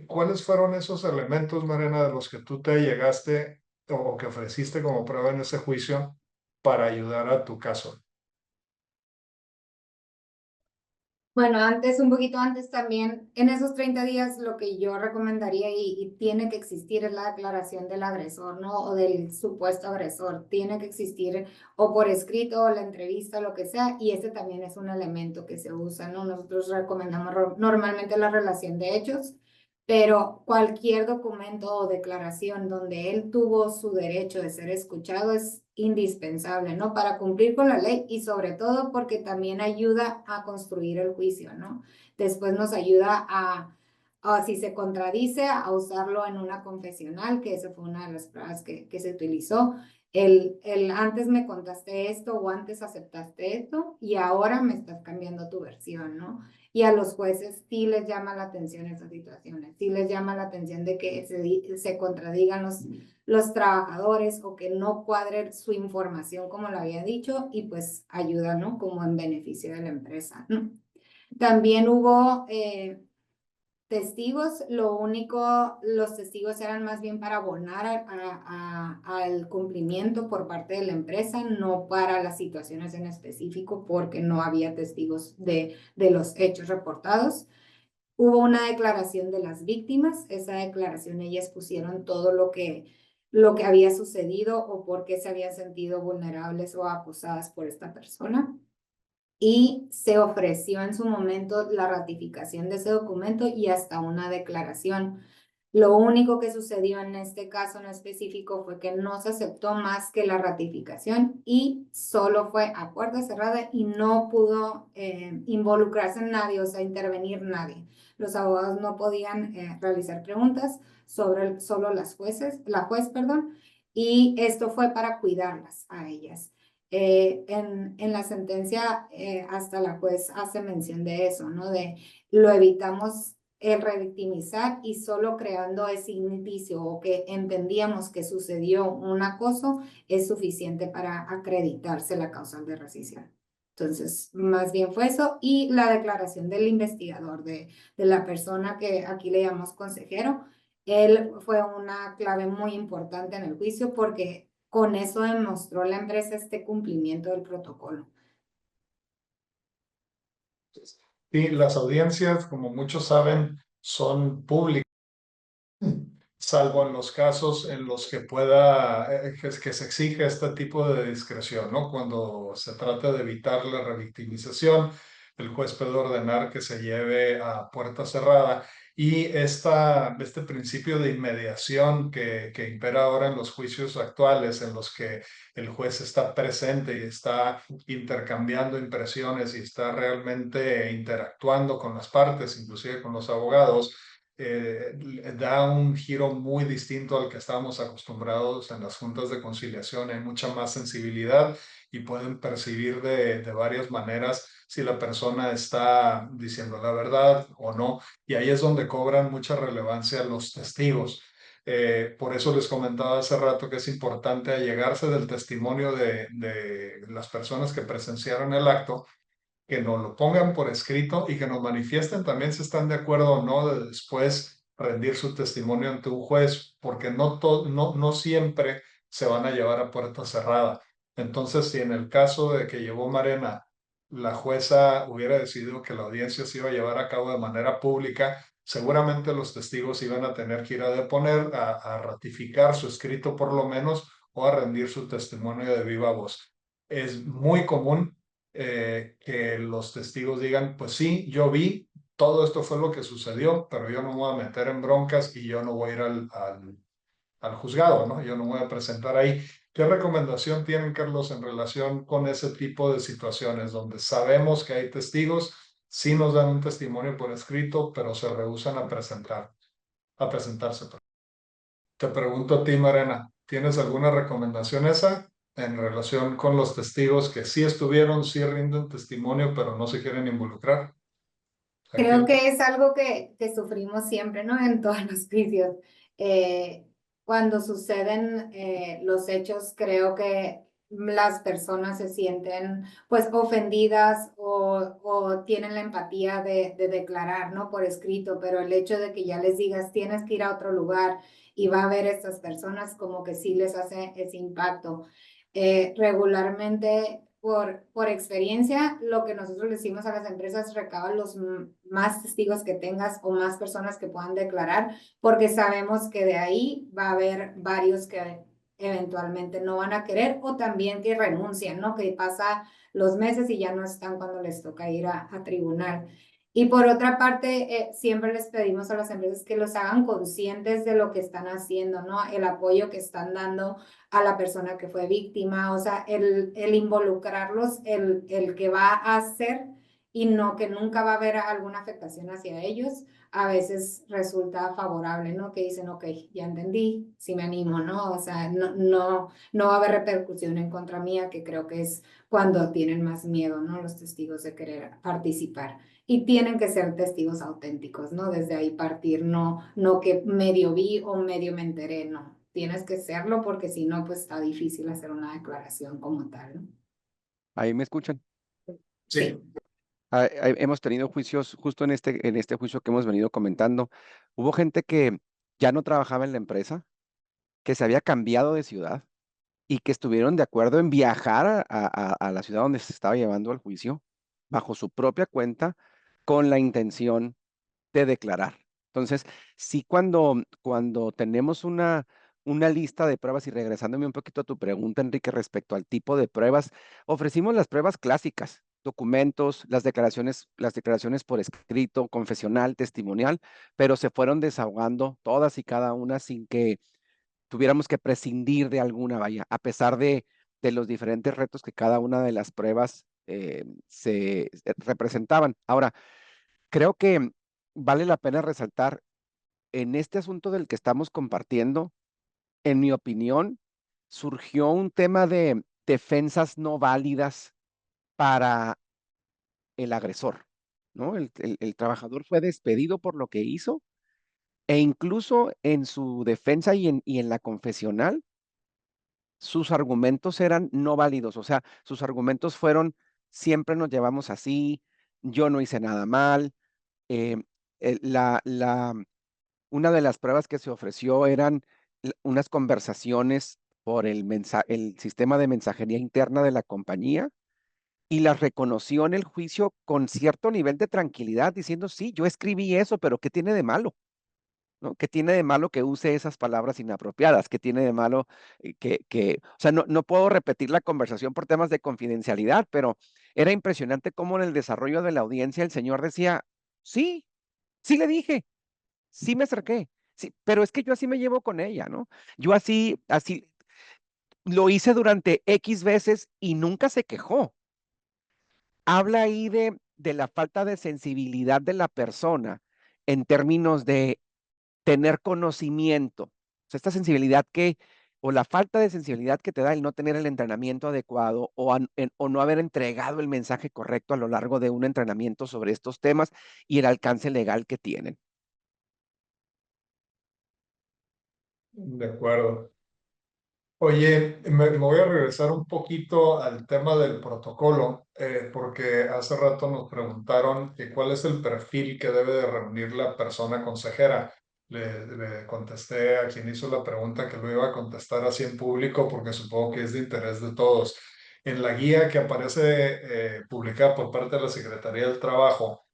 ¿Cuáles fueron esos elementos, Mariana, de los que tú te llegaste o que ofreciste como prueba en ese juicio para ayudar a tu caso? Bueno, antes, un poquito antes también, en esos 30 días lo que yo recomendaría y tiene que existir es la declaración del agresor, ¿no? O del supuesto agresor. Tiene que existir o por escrito o la entrevista, lo que sea, y este también es un elemento que se usa, ¿no? Nosotros recomendamos normalmente la relación de hechos, pero cualquier documento o declaración donde él tuvo su derecho de ser escuchado es indispensable, ¿no? Para cumplir con la ley y sobre todo porque también ayuda a construir el juicio, ¿no? Después nos ayuda si se contradice, a usarlo en una confesional, que esa fue una de las pruebas que se utilizó. Antes me contaste esto o antes aceptaste esto y ahora me estás cambiando tu versión, ¿no? Y a los jueces sí les llama la atención esas situaciones, sí les llama la atención de que se contradigan los trabajadores o que no cuadre su información como lo había dicho y pues ayuda, ¿no? Como en beneficio de la empresa, ¿no? También hubo testigos, lo único, los testigos eran más bien para abonar al cumplimiento por parte de la empresa, no para las situaciones en específico, porque no había testigos de los hechos reportados. Hubo una declaración de las víctimas, esa declaración ellas pusieron todo lo que había sucedido o por qué se habían sentido vulnerables o acosadas por esta persona. Y se ofreció en su momento la ratificación de ese documento y hasta una declaración. Lo único que sucedió en este caso en específico fue que no se aceptó más que la ratificación y solo fue a puerta cerrada y no pudo involucrarse en nadie, o sea, intervenir nadie. Los abogados no podían realizar preguntas sobre solo la juez, perdón, y esto fue para cuidarlas a ellas. En la sentencia, hasta la juez hace mención de eso, ¿no? De lo evitamos el revictimizar y solo creando ese indicio o que entendíamos que sucedió un acoso es suficiente para acreditarse la causal de rescisión. Entonces, más bien fue eso y la declaración del investigador, de la persona que aquí le llamamos consejero, él fue una clave muy importante en el juicio porque con eso demostró la empresa este cumplimiento del protocolo. Y las audiencias, como muchos saben, son públicas, salvo en los casos en los que que se exige este tipo de discreción, ¿no? Cuando se trata de evitar la revictimización, el juez puede ordenar que se lleve a puerta cerrada. Y este principio de inmediación que impera ahora en los juicios actuales, en los que el juez está presente y está intercambiando impresiones y está realmente interactuando con las partes, inclusive con los abogados, da un giro muy distinto al que estábamos acostumbrados en las juntas de conciliación. Hay mucha más sensibilidad y pueden percibir de varias maneras si la persona está diciendo la verdad o no. Y ahí es donde cobran mucha relevancia los testigos. Por eso les comentaba hace rato que es importante allegarse del testimonio de las personas que presenciaron el acto, que nos lo pongan por escrito y que nos manifiesten también si están de acuerdo o no de después rendir su testimonio ante un juez, porque no siempre se van a llevar a puerta cerrada. Entonces, si en el caso de que llevó Marena, la jueza hubiera decidido que la audiencia se iba a llevar a cabo de manera pública, seguramente los testigos iban a tener que ir a deponer, a ratificar su escrito por lo menos, o a rendir su testimonio de viva voz. Es muy común que los testigos digan, pues sí, yo vi, todo esto fue lo que sucedió, pero yo no me voy a meter en broncas y yo no voy a ir al juzgado, ¿no? Yo no me voy a presentar ahí. ¿Qué recomendación tienen, Carlos, en relación con ese tipo de situaciones donde sabemos que hay testigos, sí nos dan un testimonio por escrito, pero se rehúsan a presentarse? Te pregunto a ti, Marena, ¿tienes alguna recomendación esa en relación con los testigos que sí estuvieron, sí rinden testimonio, pero no se quieren involucrar? Creo que es algo que sufrimos siempre, ¿no? En todos los juicios. Cuando suceden los hechos, creo que las personas se sienten pues ofendidas o tienen la empatía de declarar, ¿no? Por escrito, pero el hecho de que ya les digas tienes que ir a otro lugar y va a haber estas personas, como que sí les hace ese impacto. Regularmente, por experiencia, lo que nosotros le decimos a las empresas, recaba los más testigos que tengas o más personas que puedan declarar, porque sabemos que de ahí va a haber varios que eventualmente no van a querer o también que renuncian, ¿no? Que pasa los meses y ya no están cuando les toca ir a tribunal. Y por otra parte, siempre les pedimos a las empresas que los hagan conscientes de lo que están haciendo, ¿no? El apoyo que están dando a la persona que fue víctima, o sea, el involucrarlos, el que va a hacer y no que nunca va a haber alguna afectación hacia ellos, a veces resulta favorable, ¿no? Que dicen, ok, ya entendí, sí me animo, ¿no? O sea, no va a haber repercusión en contra mía, que creo que es cuando tienen más miedo, ¿no? Los testigos de querer participar. Y tienen que ser testigos auténticos, ¿no? Desde ahí partir, no que medio vi o medio me enteré, no. Tienes que serlo porque si no, pues está difícil hacer una declaración como tal, ¿no? ¿Ahí me escuchan? Sí. Hemos tenido juicios, justo en este juicio que hemos venido comentando, hubo gente que ya no trabajaba en la empresa, que se había cambiado de ciudad y que estuvieron de acuerdo en viajar a la ciudad donde se estaba llevando el juicio bajo su propia cuenta con la intención de declarar. Entonces, sí, cuando tenemos una lista de pruebas, y regresándome un poquito a tu pregunta, Enrique, respecto al tipo de pruebas, ofrecimos las pruebas clásicas, documentos, las declaraciones por escrito, confesional, testimonial, pero se fueron desahogando todas y cada una sin que tuviéramos que prescindir de alguna, vaya, a pesar de los diferentes retos que cada una de las pruebas representaban. Ahora, creo que vale la pena resaltar en este asunto del que estamos compartiendo, en mi opinión, surgió un tema de defensas no válidas para el agresor, ¿no? El trabajador fue despedido por lo que hizo e incluso en su defensa y en la confesional, sus argumentos eran no válidos, o sea, sus argumentos fueron, siempre nos llevamos así, yo no hice nada mal, eh, una de las pruebas que se ofreció eran unas conversaciones por el sistema de mensajería interna de la compañía y las reconoció en el juicio con cierto nivel de tranquilidad, diciendo, sí, yo escribí eso, pero ¿qué tiene de malo? ¿No? ¿Qué tiene de malo que use esas palabras inapropiadas? ¿Qué tiene de malo o sea, no puedo repetir la conversación por temas de confidencialidad, pero era impresionante cómo en el desarrollo de la audiencia el señor decía, sí, sí le dije, sí me acerqué, sí, pero es que yo así me llevo con ella, ¿no? Yo así lo hice durante X veces y nunca se quejó. Habla ahí de la falta de sensibilidad de la persona en términos de tener conocimiento. O sea, esta sensibilidad o la falta de sensibilidad que te da el no tener el entrenamiento adecuado o no haber entregado el mensaje correcto a lo largo de un entrenamiento sobre estos temas y el alcance legal que tienen. De acuerdo. Oye, me voy a regresar un poquito al tema del protocolo, porque hace rato nos preguntaron que cuál es el perfil que debe de reunir la persona consejera. Le contesté a quien hizo la pregunta que lo iba a contestar así en público porque supongo que es de interés de todos. En la guía que aparece publicada por parte de la Secretaría del Trabajo,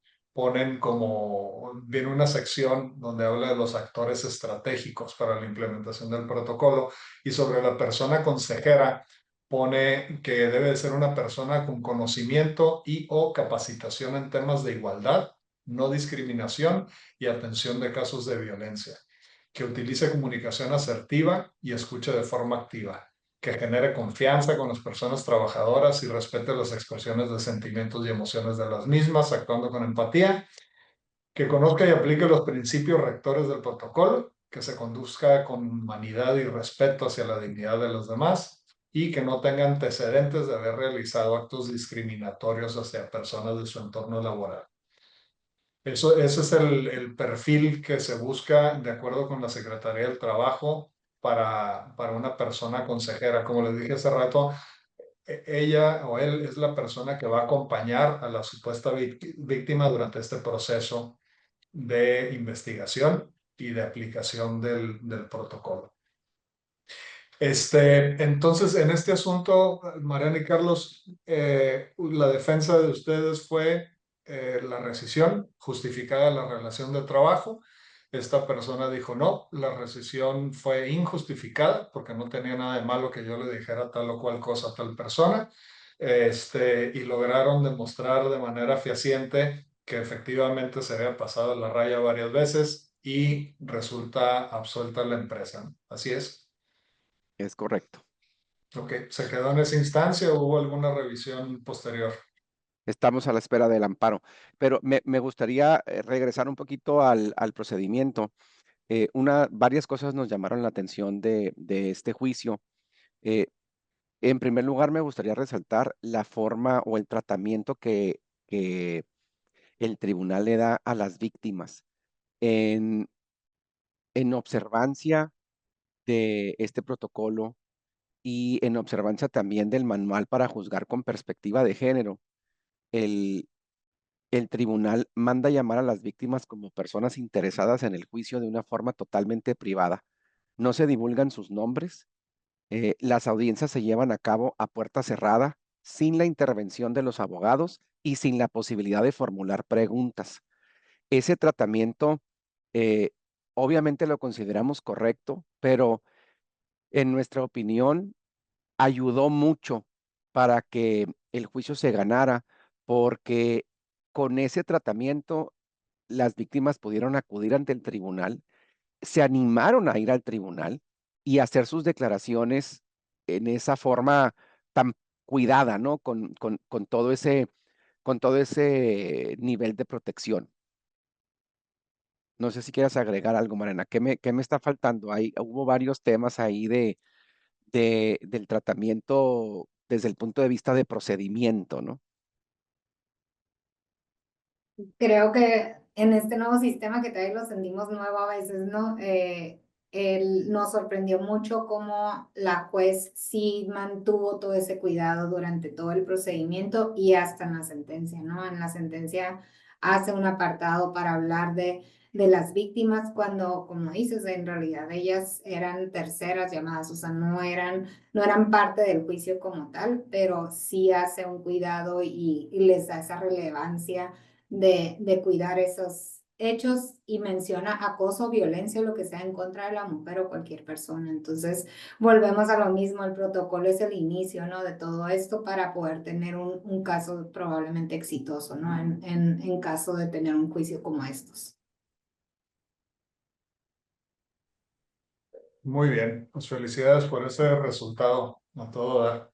viene una sección donde habla de los actores estratégicos para la implementación del protocolo y sobre la persona consejera pone que debe de ser una persona con conocimiento y o capacitación en temas de igualdad, no discriminación y atención de casos de violencia, que utilice comunicación asertiva y escuche de forma activa, que genere confianza con las personas trabajadoras y respete las expresiones de sentimientos y emociones de las mismas, actuando con empatía, que conozca y aplique los principios rectores del protocolo, que se conduzca con humanidad y respeto hacia la dignidad de los demás y que no tenga antecedentes de haber realizado actos discriminatorios hacia personas de su entorno laboral. Ese es el perfil que se busca de acuerdo con la Secretaría del Trabajo para una persona consejera. Como les dije hace rato, ella o él es la persona que va a acompañar a la supuesta víctima durante este proceso de investigación y de aplicación del protocolo. Entonces, en este asunto, Mariana y Carlos, la defensa de ustedes fue la rescisión justificada de la relación de trabajo. Esta persona dijo no, la rescisión fue injustificada porque no tenía nada de malo que yo le dijera tal o cual cosa a tal persona. Y lograron demostrar de manera fehaciente que efectivamente se había pasado la raya varias veces y resulta absuelta la empresa. Así es. Es correcto. Ok, ¿se quedó en esa instancia o hubo alguna revisión posterior? Estamos a la espera del amparo, pero me gustaría regresar un poquito al procedimiento. Varias cosas nos llamaron la atención de este juicio. Eh, en primer lugar, me gustaría resaltar la forma o el tratamiento que el tribunal le da a las víctimas en, en observancia de este protocolo y en observancia también del manual para juzgar con perspectiva de género. el tribunal manda llamar a las víctimas como personas interesadas en el juicio de una forma totalmente privada. No se divulgan sus nombres. Las audiencias se llevan a cabo a puerta cerrada, sin la intervención de los abogados y sin la posibilidad de formular preguntas. Ese tratamiento, eh, obviamente lo consideramos correcto, pero en nuestra opinión ayudó mucho para que el juicio se ganara, porque con ese tratamiento las víctimas pudieron acudir ante el tribunal, se animaron a ir al tribunal y hacer sus declaraciones en esa forma tan cuidada, ¿no? Con todo ese nivel de protección. No sé si quieras agregar algo, Mariana. Qué me está faltando? Hubo varios temas ahí del tratamiento desde el punto de vista de procedimiento, ¿no? Creo que en este nuevo sistema que todavía lo sentimos nuevo a veces, ¿no? Nos sorprendió mucho cómo la juez sí mantuvo todo ese cuidado durante todo el procedimiento y hasta en la sentencia, ¿no? En la sentencia hace un apartado para hablar de las víctimas cuando, como dices, en realidad ellas eran terceras llamadas, o sea, no eran parte del juicio como tal, pero sí hace un cuidado y les da esa relevancia de cuidar esos hechos y menciona acoso, violencia, lo que sea en contra de la mujer o cualquier persona. Entonces, volvemos a lo mismo, el protocolo es el inicio, ¿no? De todo esto para poder tener un caso probablemente exitoso, ¿no? En caso de tener un juicio como estos. Muy bien, pues felicidades por ese resultado, a todo dar.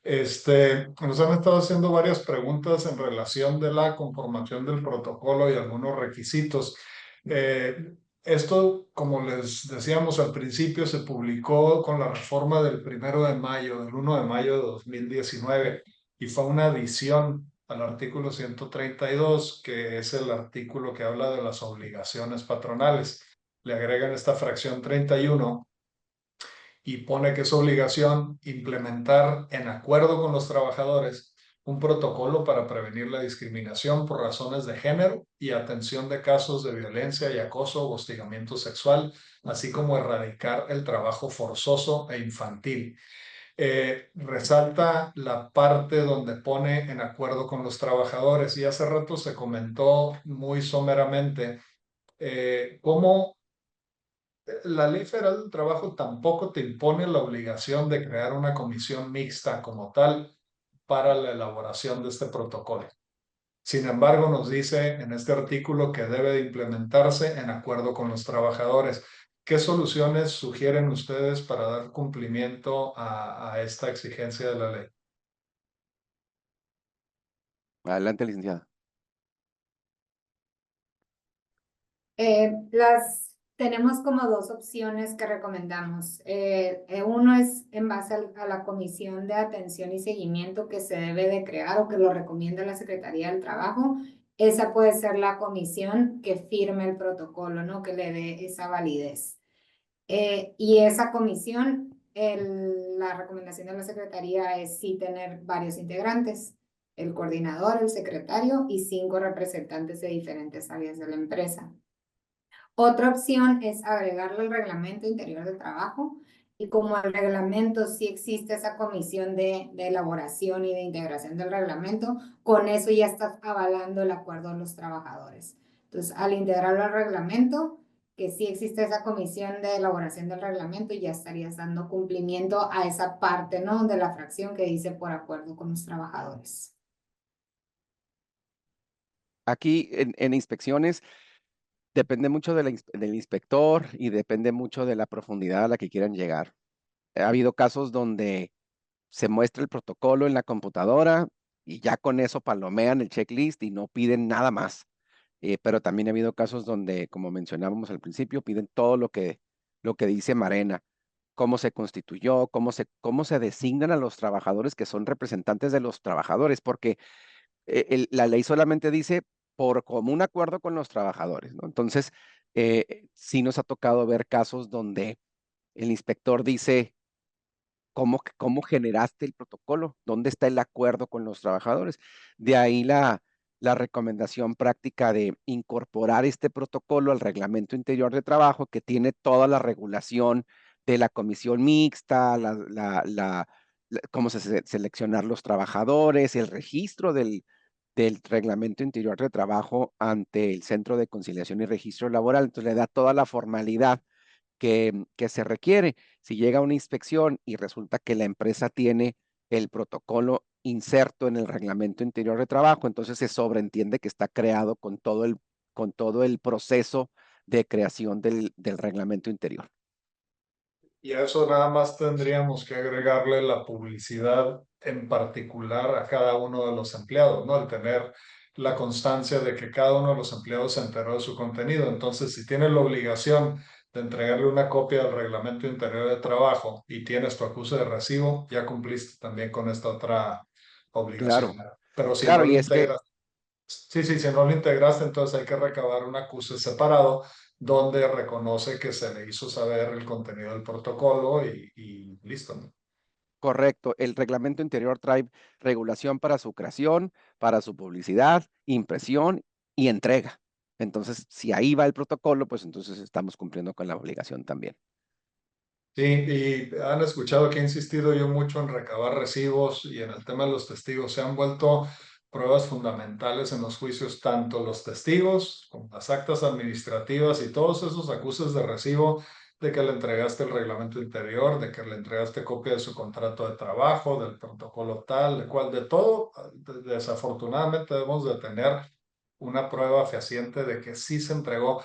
Nos han estado haciendo varias preguntas en relación de la conformación del protocolo y algunos requisitos. Esto, como les decíamos al principio, se publicó con la reforma del 1 de mayo, del 1 de mayo de 2019, y fue una adición al artículo 132, que es el artículo que habla de las obligaciones patronales. Le agregan esta fracción 31 y pone que es obligación implementar en acuerdo con los trabajadores un protocolo para prevenir la discriminación por razones de género y atención de casos de violencia y acoso o hostigamiento sexual, así como erradicar el trabajo forzoso e infantil. Resalta la parte donde pone en acuerdo con los trabajadores, y hace rato se comentó muy someramente cómo la Ley Federal del Trabajo tampoco te impone la obligación de crear una comisión mixta como tal para la elaboración de este protocolo. Sin embargo, nos dice en este artículo que debe de implementarse en acuerdo con los trabajadores. ¿Qué soluciones sugieren ustedes para dar cumplimiento a esta exigencia de la ley? Adelante, licenciada. Tenemos como dos opciones que recomendamos. Uno es en base a la comisión de atención y seguimiento que se debe de crear o que lo recomienda la Secretaría del Trabajo. Esa puede ser la comisión que firme el protocolo, ¿no? Que le dé esa validez. Y esa comisión, la recomendación de la Secretaría es sí tener varios integrantes, el coordinador, el secretario y 5 representantes de diferentes áreas de la empresa. Otra opción es agregarle el reglamento interior de trabajo, y como el reglamento sí existe esa comisión de elaboración y de integración del reglamento, con eso ya estás avalando el acuerdo de los trabajadores. Entonces, al integrarlo al reglamento, que sí existe esa comisión de elaboración del reglamento, ya estarías dando cumplimiento a esa parte, ¿no? De la fracción que dice por acuerdo con los trabajadores. Aquí en inspecciones depende mucho del inspector y depende mucho de la profundidad a la que quieran llegar. Ha habido casos donde se muestra el protocolo en la computadora y ya con eso palomean el checklist y no piden nada más. Pero también ha habido casos donde, como mencionábamos al principio, piden todo lo que dice Marena, cómo se constituyó, cómo se designan a los trabajadores que son representantes de los trabajadores, porque la ley solamente dice por común acuerdo con los trabajadores, ¿no? Entonces, sí nos ha tocado ver casos donde el inspector dice, ¿cómo generaste el protocolo? ¿Dónde está el acuerdo con los trabajadores? De ahí la recomendación práctica de incorporar este protocolo al reglamento interior de trabajo que tiene toda la regulación de la comisión mixta, cómo seleccionar los trabajadores, el registro del reglamento interior de trabajo ante el Centro de Conciliación y Registro Laboral. Entonces le da toda la formalidad que se requiere. Si llega una inspección y resulta que la empresa tiene el protocolo inserto en el reglamento interior de trabajo, entonces se sobreentiende que está creado con todo el proceso de creación del reglamento interior. Y a eso nada más tendríamos que agregarle la publicidad en particular a cada uno de los empleados, ¿no? El tener la constancia de que cada uno de los empleados se enteró de su contenido. Entonces, si tienes la obligación de entregarle una copia del reglamento interior de trabajo y tienes tu acuse de recibo, ya cumpliste también con esta otra obligación. Claro, Pero si no claro, lo y es que integras, sí, sí, si no lo integraste, entonces hay que recabar un acuse separado donde reconoce que se le hizo saber el contenido del protocolo y listo, ¿no? correcto, el reglamento interior trae regulación para su creación, para su publicidad, impresión y entrega. Entonces, si ahí va el protocolo, pues entonces estamos cumpliendo con la obligación también. Sí, y han escuchado que he insistido yo mucho en recabar recibos y en el tema de los testigos. Se han vuelto pruebas fundamentales en los juicios, tanto los testigos como las actas administrativas y todos esos acuses de recibo de que le entregaste el reglamento interior, de que le entregaste copia de su contrato de trabajo, del protocolo tal, de cual, de todo. Desafortunadamente debemos de tener una prueba fehaciente de que sí se entregó.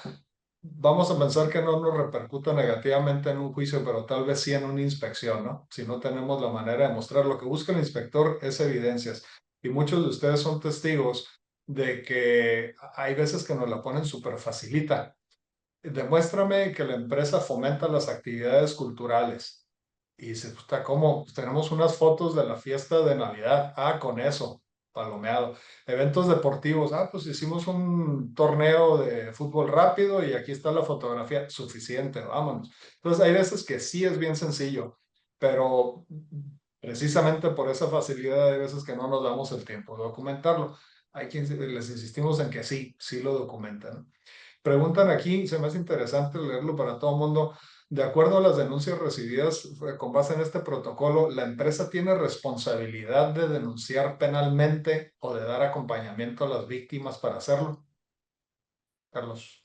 Vamos a pensar que no nos repercuta negativamente en un juicio, pero tal vez sí en una inspección, ¿no? Si no tenemos la manera de mostrar lo que busca el inspector es evidencias. Y muchos de ustedes son testigos de que hay veces que nos la ponen súper facilita. Demuéstrame que la empresa fomenta las actividades culturales. Y se está como, pues tenemos unas fotos de la fiesta de Navidad. Ah, con eso, palomeado. Eventos deportivos. Ah, pues hicimos un torneo de fútbol rápido y aquí está la fotografía. Suficiente, vámonos. Entonces hay veces que sí es bien sencillo, pero precisamente por esa facilidad hay veces que no nos damos el tiempo de documentarlo. Hay quienes les insistimos en que sí, sí lo documentan. Preguntan aquí, se me hace interesante leerlo para todo el mundo. De acuerdo a las denuncias recibidas con base en este protocolo, ¿la empresa tiene responsabilidad de denunciar penalmente o de dar acompañamiento a las víctimas para hacerlo? Carlos.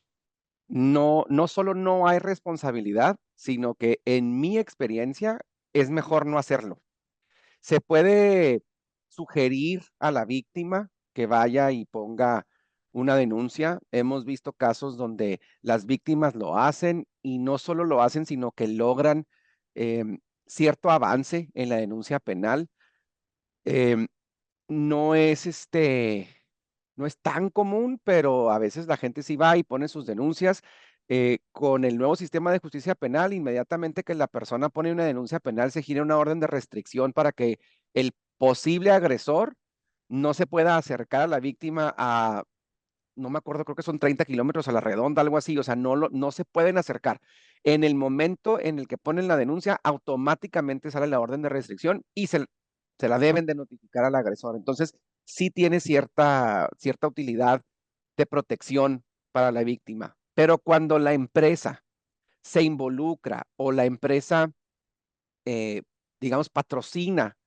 No, no solo no hay responsabilidad, sino que en mi experiencia es mejor no hacerlo. Se puede sugerir a la víctima que vaya y ponga una denuncia. Hemos visto casos donde las víctimas lo hacen y no solo lo hacen, sino que logran cierto avance en la denuncia penal. Em, no es no es tan común, pero a veces la gente sí va y pone sus denuncias. Con el nuevo sistema de justicia penal, inmediatamente que la persona pone una denuncia penal, se gira una orden de restricción para que el posible agresor no se pueda acercar a la víctima a, no me acuerdo, creo que son 30 kilómetros a la redonda, algo así, o sea, no se pueden acercar. En el momento en el que ponen la denuncia, automáticamente sale la orden de restricción y se la deben de notificar al agresor. Entonces, sí tiene cierta utilidad de protección para la víctima. Pero cuando la empresa se involucra o la empresa, eh, digamos, patrocina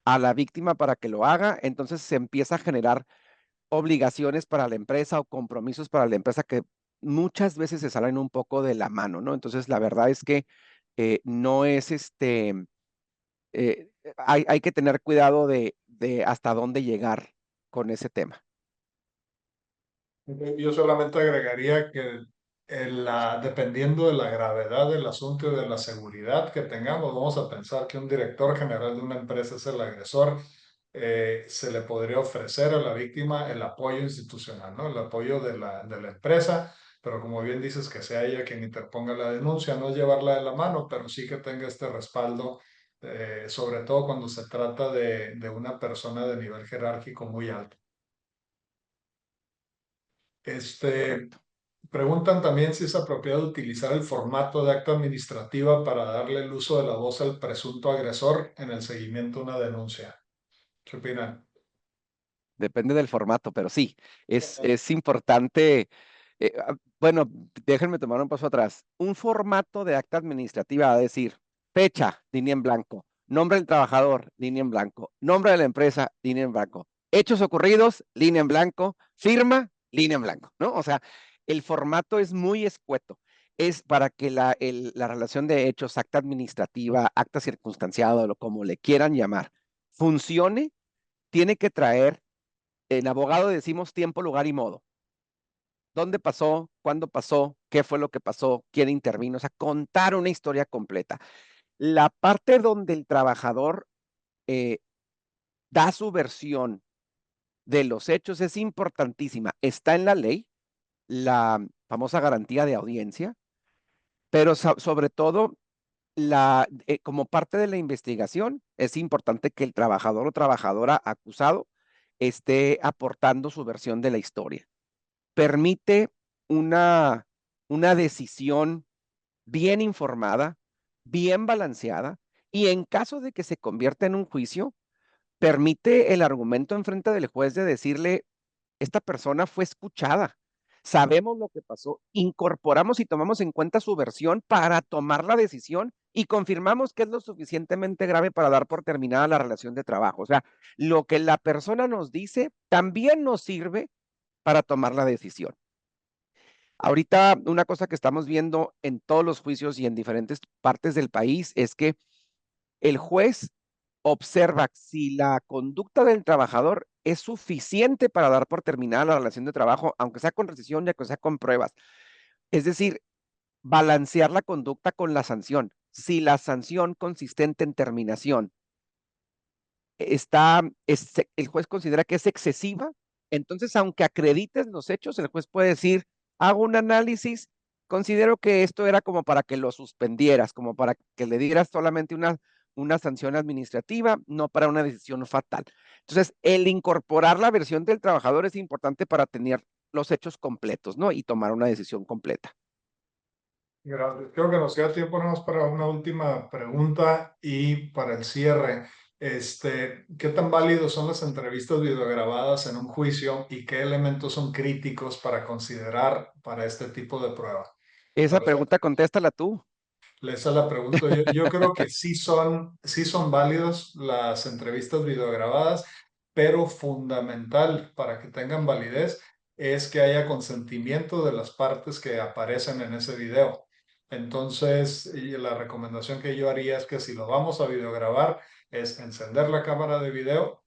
a la víctima para que lo haga, entonces se empieza a generar obligaciones para la empresa o compromisos para la empresa que muchas veces se salen un poco de la mano, ¿no? Entonces, la verdad es que no es hay que tener cuidado de hasta dónde llegar con ese tema. Yo solamente agregaría que dependiendo de la gravedad del asunto y de la seguridad que tengamos, vamos a pensar que un director general de una empresa es el agresor, se le podría ofrecer a la víctima el apoyo institucional, ¿no? El apoyo de la empresa, pero como bien dices, que sea ella quien interponga la denuncia, no llevarla de la mano, pero sí que tenga este respaldo, sobre todo cuando se trata de una persona de nivel jerárquico muy alto. Correcto. Preguntan también si es apropiado utilizar el formato de acta administrativa para darle el uso de la voz al presunto agresor en el seguimiento de una denuncia. ¿Qué opinan? depende del formato, pero sí, es importante. Bueno, déjenme tomar un paso atrás. Un formato de acta administrativa va a decir fecha, línea en blanco, nombre del trabajador, línea en blanco, nombre de la empresa, línea en blanco, hechos ocurridos, línea en blanco, firma, línea en blanco, ¿no? O sea, el formato es muy escueto. Es para que la relación de hechos, acta administrativa, acta circunstanciado, como le quieran llamar, funcione, tiene que traer, en abogado decimos tiempo, lugar y modo. ¿Dónde pasó? ¿Cuándo pasó? ¿Qué fue lo que pasó? ¿Quién intervino? O sea, contar una historia completa. La parte donde el trabajador eh, da su versión de los hechos es importantísima. Está en la ley, la famosa garantía de audiencia, pero sobre todo, como parte de la investigación, es importante que el trabajador o trabajadora acusado esté aportando su versión de la historia. Permite una, una decisión bien informada, bien balanceada, y en caso de que se convierta en un juicio, permite el argumento en frente del juez de decirle, esta persona fue escuchada, sabemos lo que pasó, incorporamos y tomamos en cuenta su versión para tomar la decisión y confirmamos que es lo suficientemente grave para dar por terminada la relación de trabajo. O sea, lo que la persona nos dice también nos sirve para tomar la decisión. Ahorita, una cosa que estamos viendo en todos los juicios y en diferentes partes del país es que el juez observa si la conducta del trabajador es suficiente para dar por terminada la relación de trabajo, aunque sea con rescisión y aunque sea con pruebas. Es decir, balancear la conducta con la sanción. Si la sanción consistente en terminación el juez considera que es excesiva, entonces aunque acredites los hechos, el juez puede decir, hago un análisis, considero que esto era como para que lo suspendieras, como para que le dieras solamente una sanción administrativa, no para una decisión fatal. Entonces, el incorporar la versión del trabajador es importante para tener los hechos completos, ¿no? Y tomar una decisión completa. Gracias. Creo que nos queda tiempo nada más para una última pregunta y para el cierre. ¿Qué tan válidos son las entrevistas videograbadas en un juicio y qué elementos son críticos para considerar para este tipo de prueba? Esa Para pregunta contéstala tú. Esa la pregunto. Yo creo que sí son válidos las entrevistas videograbadas, pero fundamental para que tengan validez es que haya consentimiento de las partes que aparecen en ese video. Entonces, y la recomendación que yo haría es que si lo vamos a videograbar, es encender la cámara de video,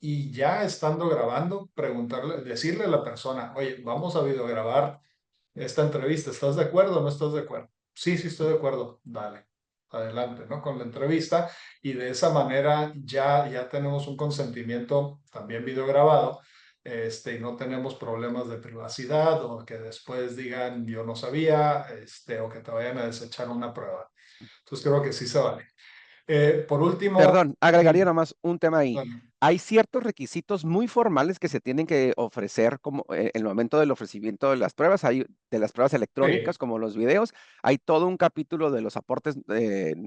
y ya estando grabando, preguntarle, decirle a la persona, oye, vamos a videograbar esta entrevista, ¿estás de acuerdo o no estás de acuerdo? Sí, sí estoy de acuerdo, dale, adelante, ¿no? Con la entrevista y de esa manera ya tenemos un consentimiento también videograbado, y no tenemos problemas de privacidad o que después digan yo no sabía, o que te vayan a desechar una prueba. Entonces creo que sí se vale. Por último, Perdón, agregaría nomás un tema ahí. dale. Hay ciertos requisitos muy formales que se tienen que ofrecer como en el momento del ofrecimiento de las pruebas, hay de las pruebas Sí, electrónicas como los videos, hay todo un capítulo de los aportes,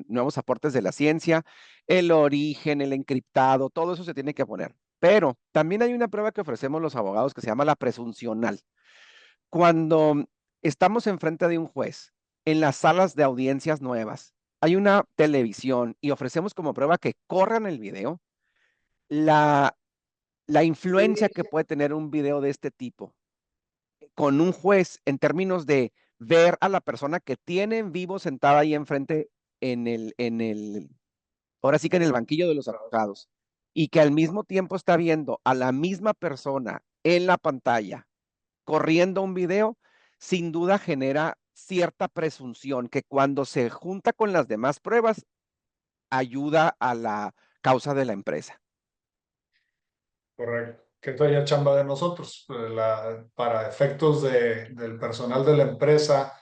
nuevos aportes de la ciencia, el origen, el encriptado, todo eso se tiene que poner. Pero también hay una prueba que ofrecemos los abogados que se llama la presuncional. Cuando estamos enfrente de un juez en las salas de audiencias nuevas, hay una televisión y ofrecemos como prueba que corran el video, la, la influencia que puede tener un video de este tipo con un juez en términos de ver a la persona que tiene en vivo sentada ahí enfrente ahora sí que en el banquillo de los acusados, y que al mismo tiempo está viendo a la misma persona en la pantalla corriendo un video, sin duda genera cierta presunción que cuando se junta con las demás pruebas, ayuda a la causa de la empresa. correcto. Que esto ya chamba de nosotros. Para efectos del personal de la empresa,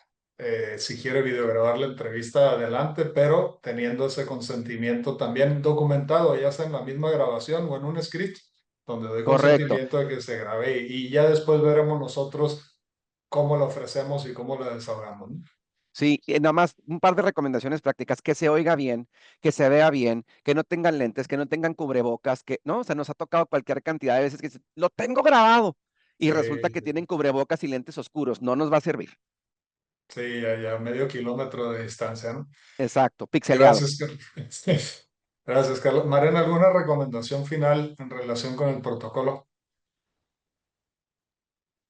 si quiere videograbar la entrevista, adelante, pero teniendo ese consentimiento también documentado, ya sea en la misma grabación o en un script, donde doy Correcto. consentimiento de que se grabe y ya después veremos nosotros cómo lo ofrecemos y cómo lo desahogamos, ¿no? Sí, nada más un par de recomendaciones prácticas, que se oiga bien, que se vea bien, que no tengan lentes, que no tengan cubrebocas, que, ¿no? O sea, nos ha tocado cualquier cantidad de veces que lo tengo grabado y Sí, resulta que tienen cubrebocas y lentes oscuros, no nos va a servir. sí, a medio kilómetro de distancia, ¿no? Exacto, pixeleado. Gracias, Carlos. Gracias, Carlos. Mariana, ¿alguna recomendación final en relación con el protocolo?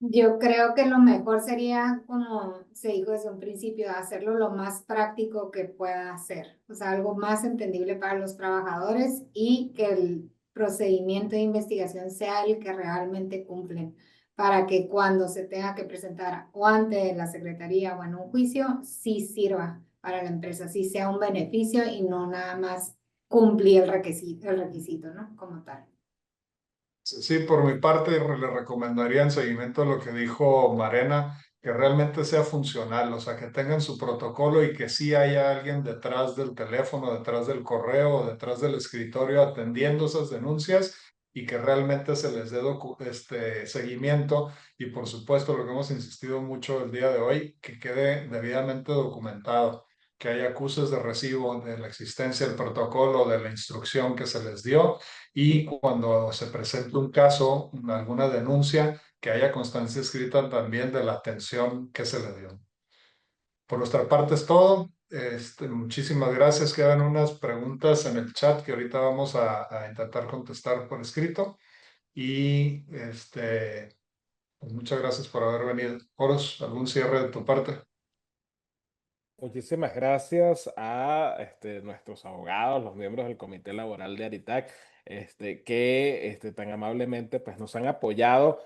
Yo creo que lo mejor sería, como se dijo desde un principio, hacerlo lo más práctico que pueda hacer, o sea, algo más entendible para los trabajadores y que el procedimiento de investigación sea el que realmente cumplen, para que cuando se tenga que presentar o ante la secretaría o en un juicio, sí sirva para la empresa, sí sea un beneficio y no nada más cumplir el requisito, ¿no? Como tal. Sí, por mi parte le recomendaría en seguimiento a lo que dijo Marena, que realmente sea funcional, o sea, que tengan su protocolo y que sí haya alguien detrás del teléfono, detrás del correo, detrás del escritorio atendiendo esas denuncias y que realmente se les dé seguimiento y por supuesto lo que hemos insistido mucho el día de hoy, que quede debidamente documentado, que haya acuses de recibo de la existencia del protocolo, de la instrucción que se les dio y cuando se presente un caso, alguna denuncia, que haya constancia escrita también de la atención que se le dio. Por nuestra parte es todo. Muchísimas gracias. Quedan unas preguntas en el chat que ahorita vamos a intentar contestar por escrito. Y pues muchas gracias por haber venido. Oros, ¿algún cierre de tu parte? Muchísimas gracias a nuestros abogados, los miembros del Comité Laboral de Aritac, que tan amablemente pues, nos han apoyado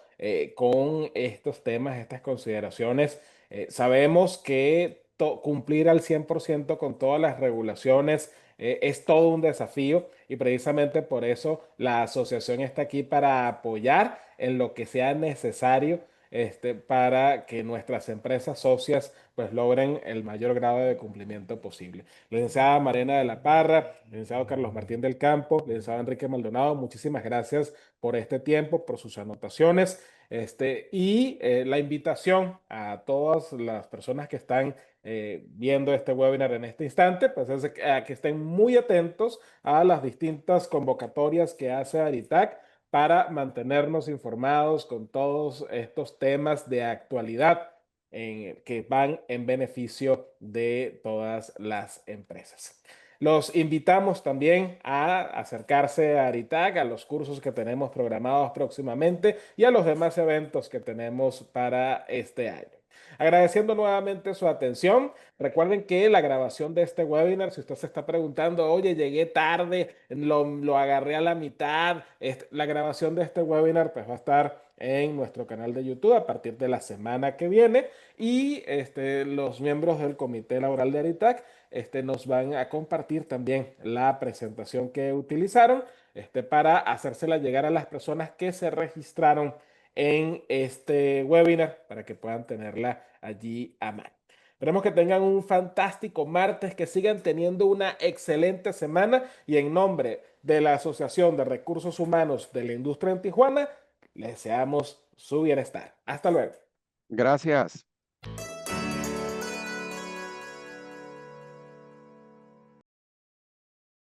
con estos temas, estas consideraciones. Sabemos que cumplir al 100% con todas las regulaciones es todo un desafío y precisamente por eso la asociación está aquí para apoyar en lo que sea necesario para que nuestras empresas socias pues logren el mayor grado de cumplimiento posible. Licenciada Marina de la Parra, licenciado Carlos Martín del Campo, licenciado Enrique Maldonado, muchísimas gracias por este tiempo, por sus anotaciones, y la invitación a todas las personas que están viendo este webinar en este instante, pues es a que estén muy atentos a las distintas convocatorias que hace Aritac para mantenernos informados con todos estos temas de actualidad que van en beneficio de todas las empresas. Los invitamos también a acercarse a Aritag, a los cursos que tenemos programados próximamente y a los demás eventos que tenemos para este año. Agradeciendo nuevamente su atención. Recuerden que la grabación de este webinar, si usted se está preguntando, oye, llegué tarde, lo agarré a la mitad, la grabación de este webinar pues va a estar en nuestro canal de YouTube a partir de la semana que viene y los miembros del Comité Laboral de Aritac nos van a compartir también la presentación que utilizaron para hacérsela llegar a las personas que se registraron en este webinar para que puedan tenerla allí a mano. Esperemos que tengan un fantástico martes, que sigan teniendo una excelente semana y en nombre de la Asociación de Recursos Humanos de la Industria en Tijuana, les deseamos su bienestar. Hasta luego. Gracias.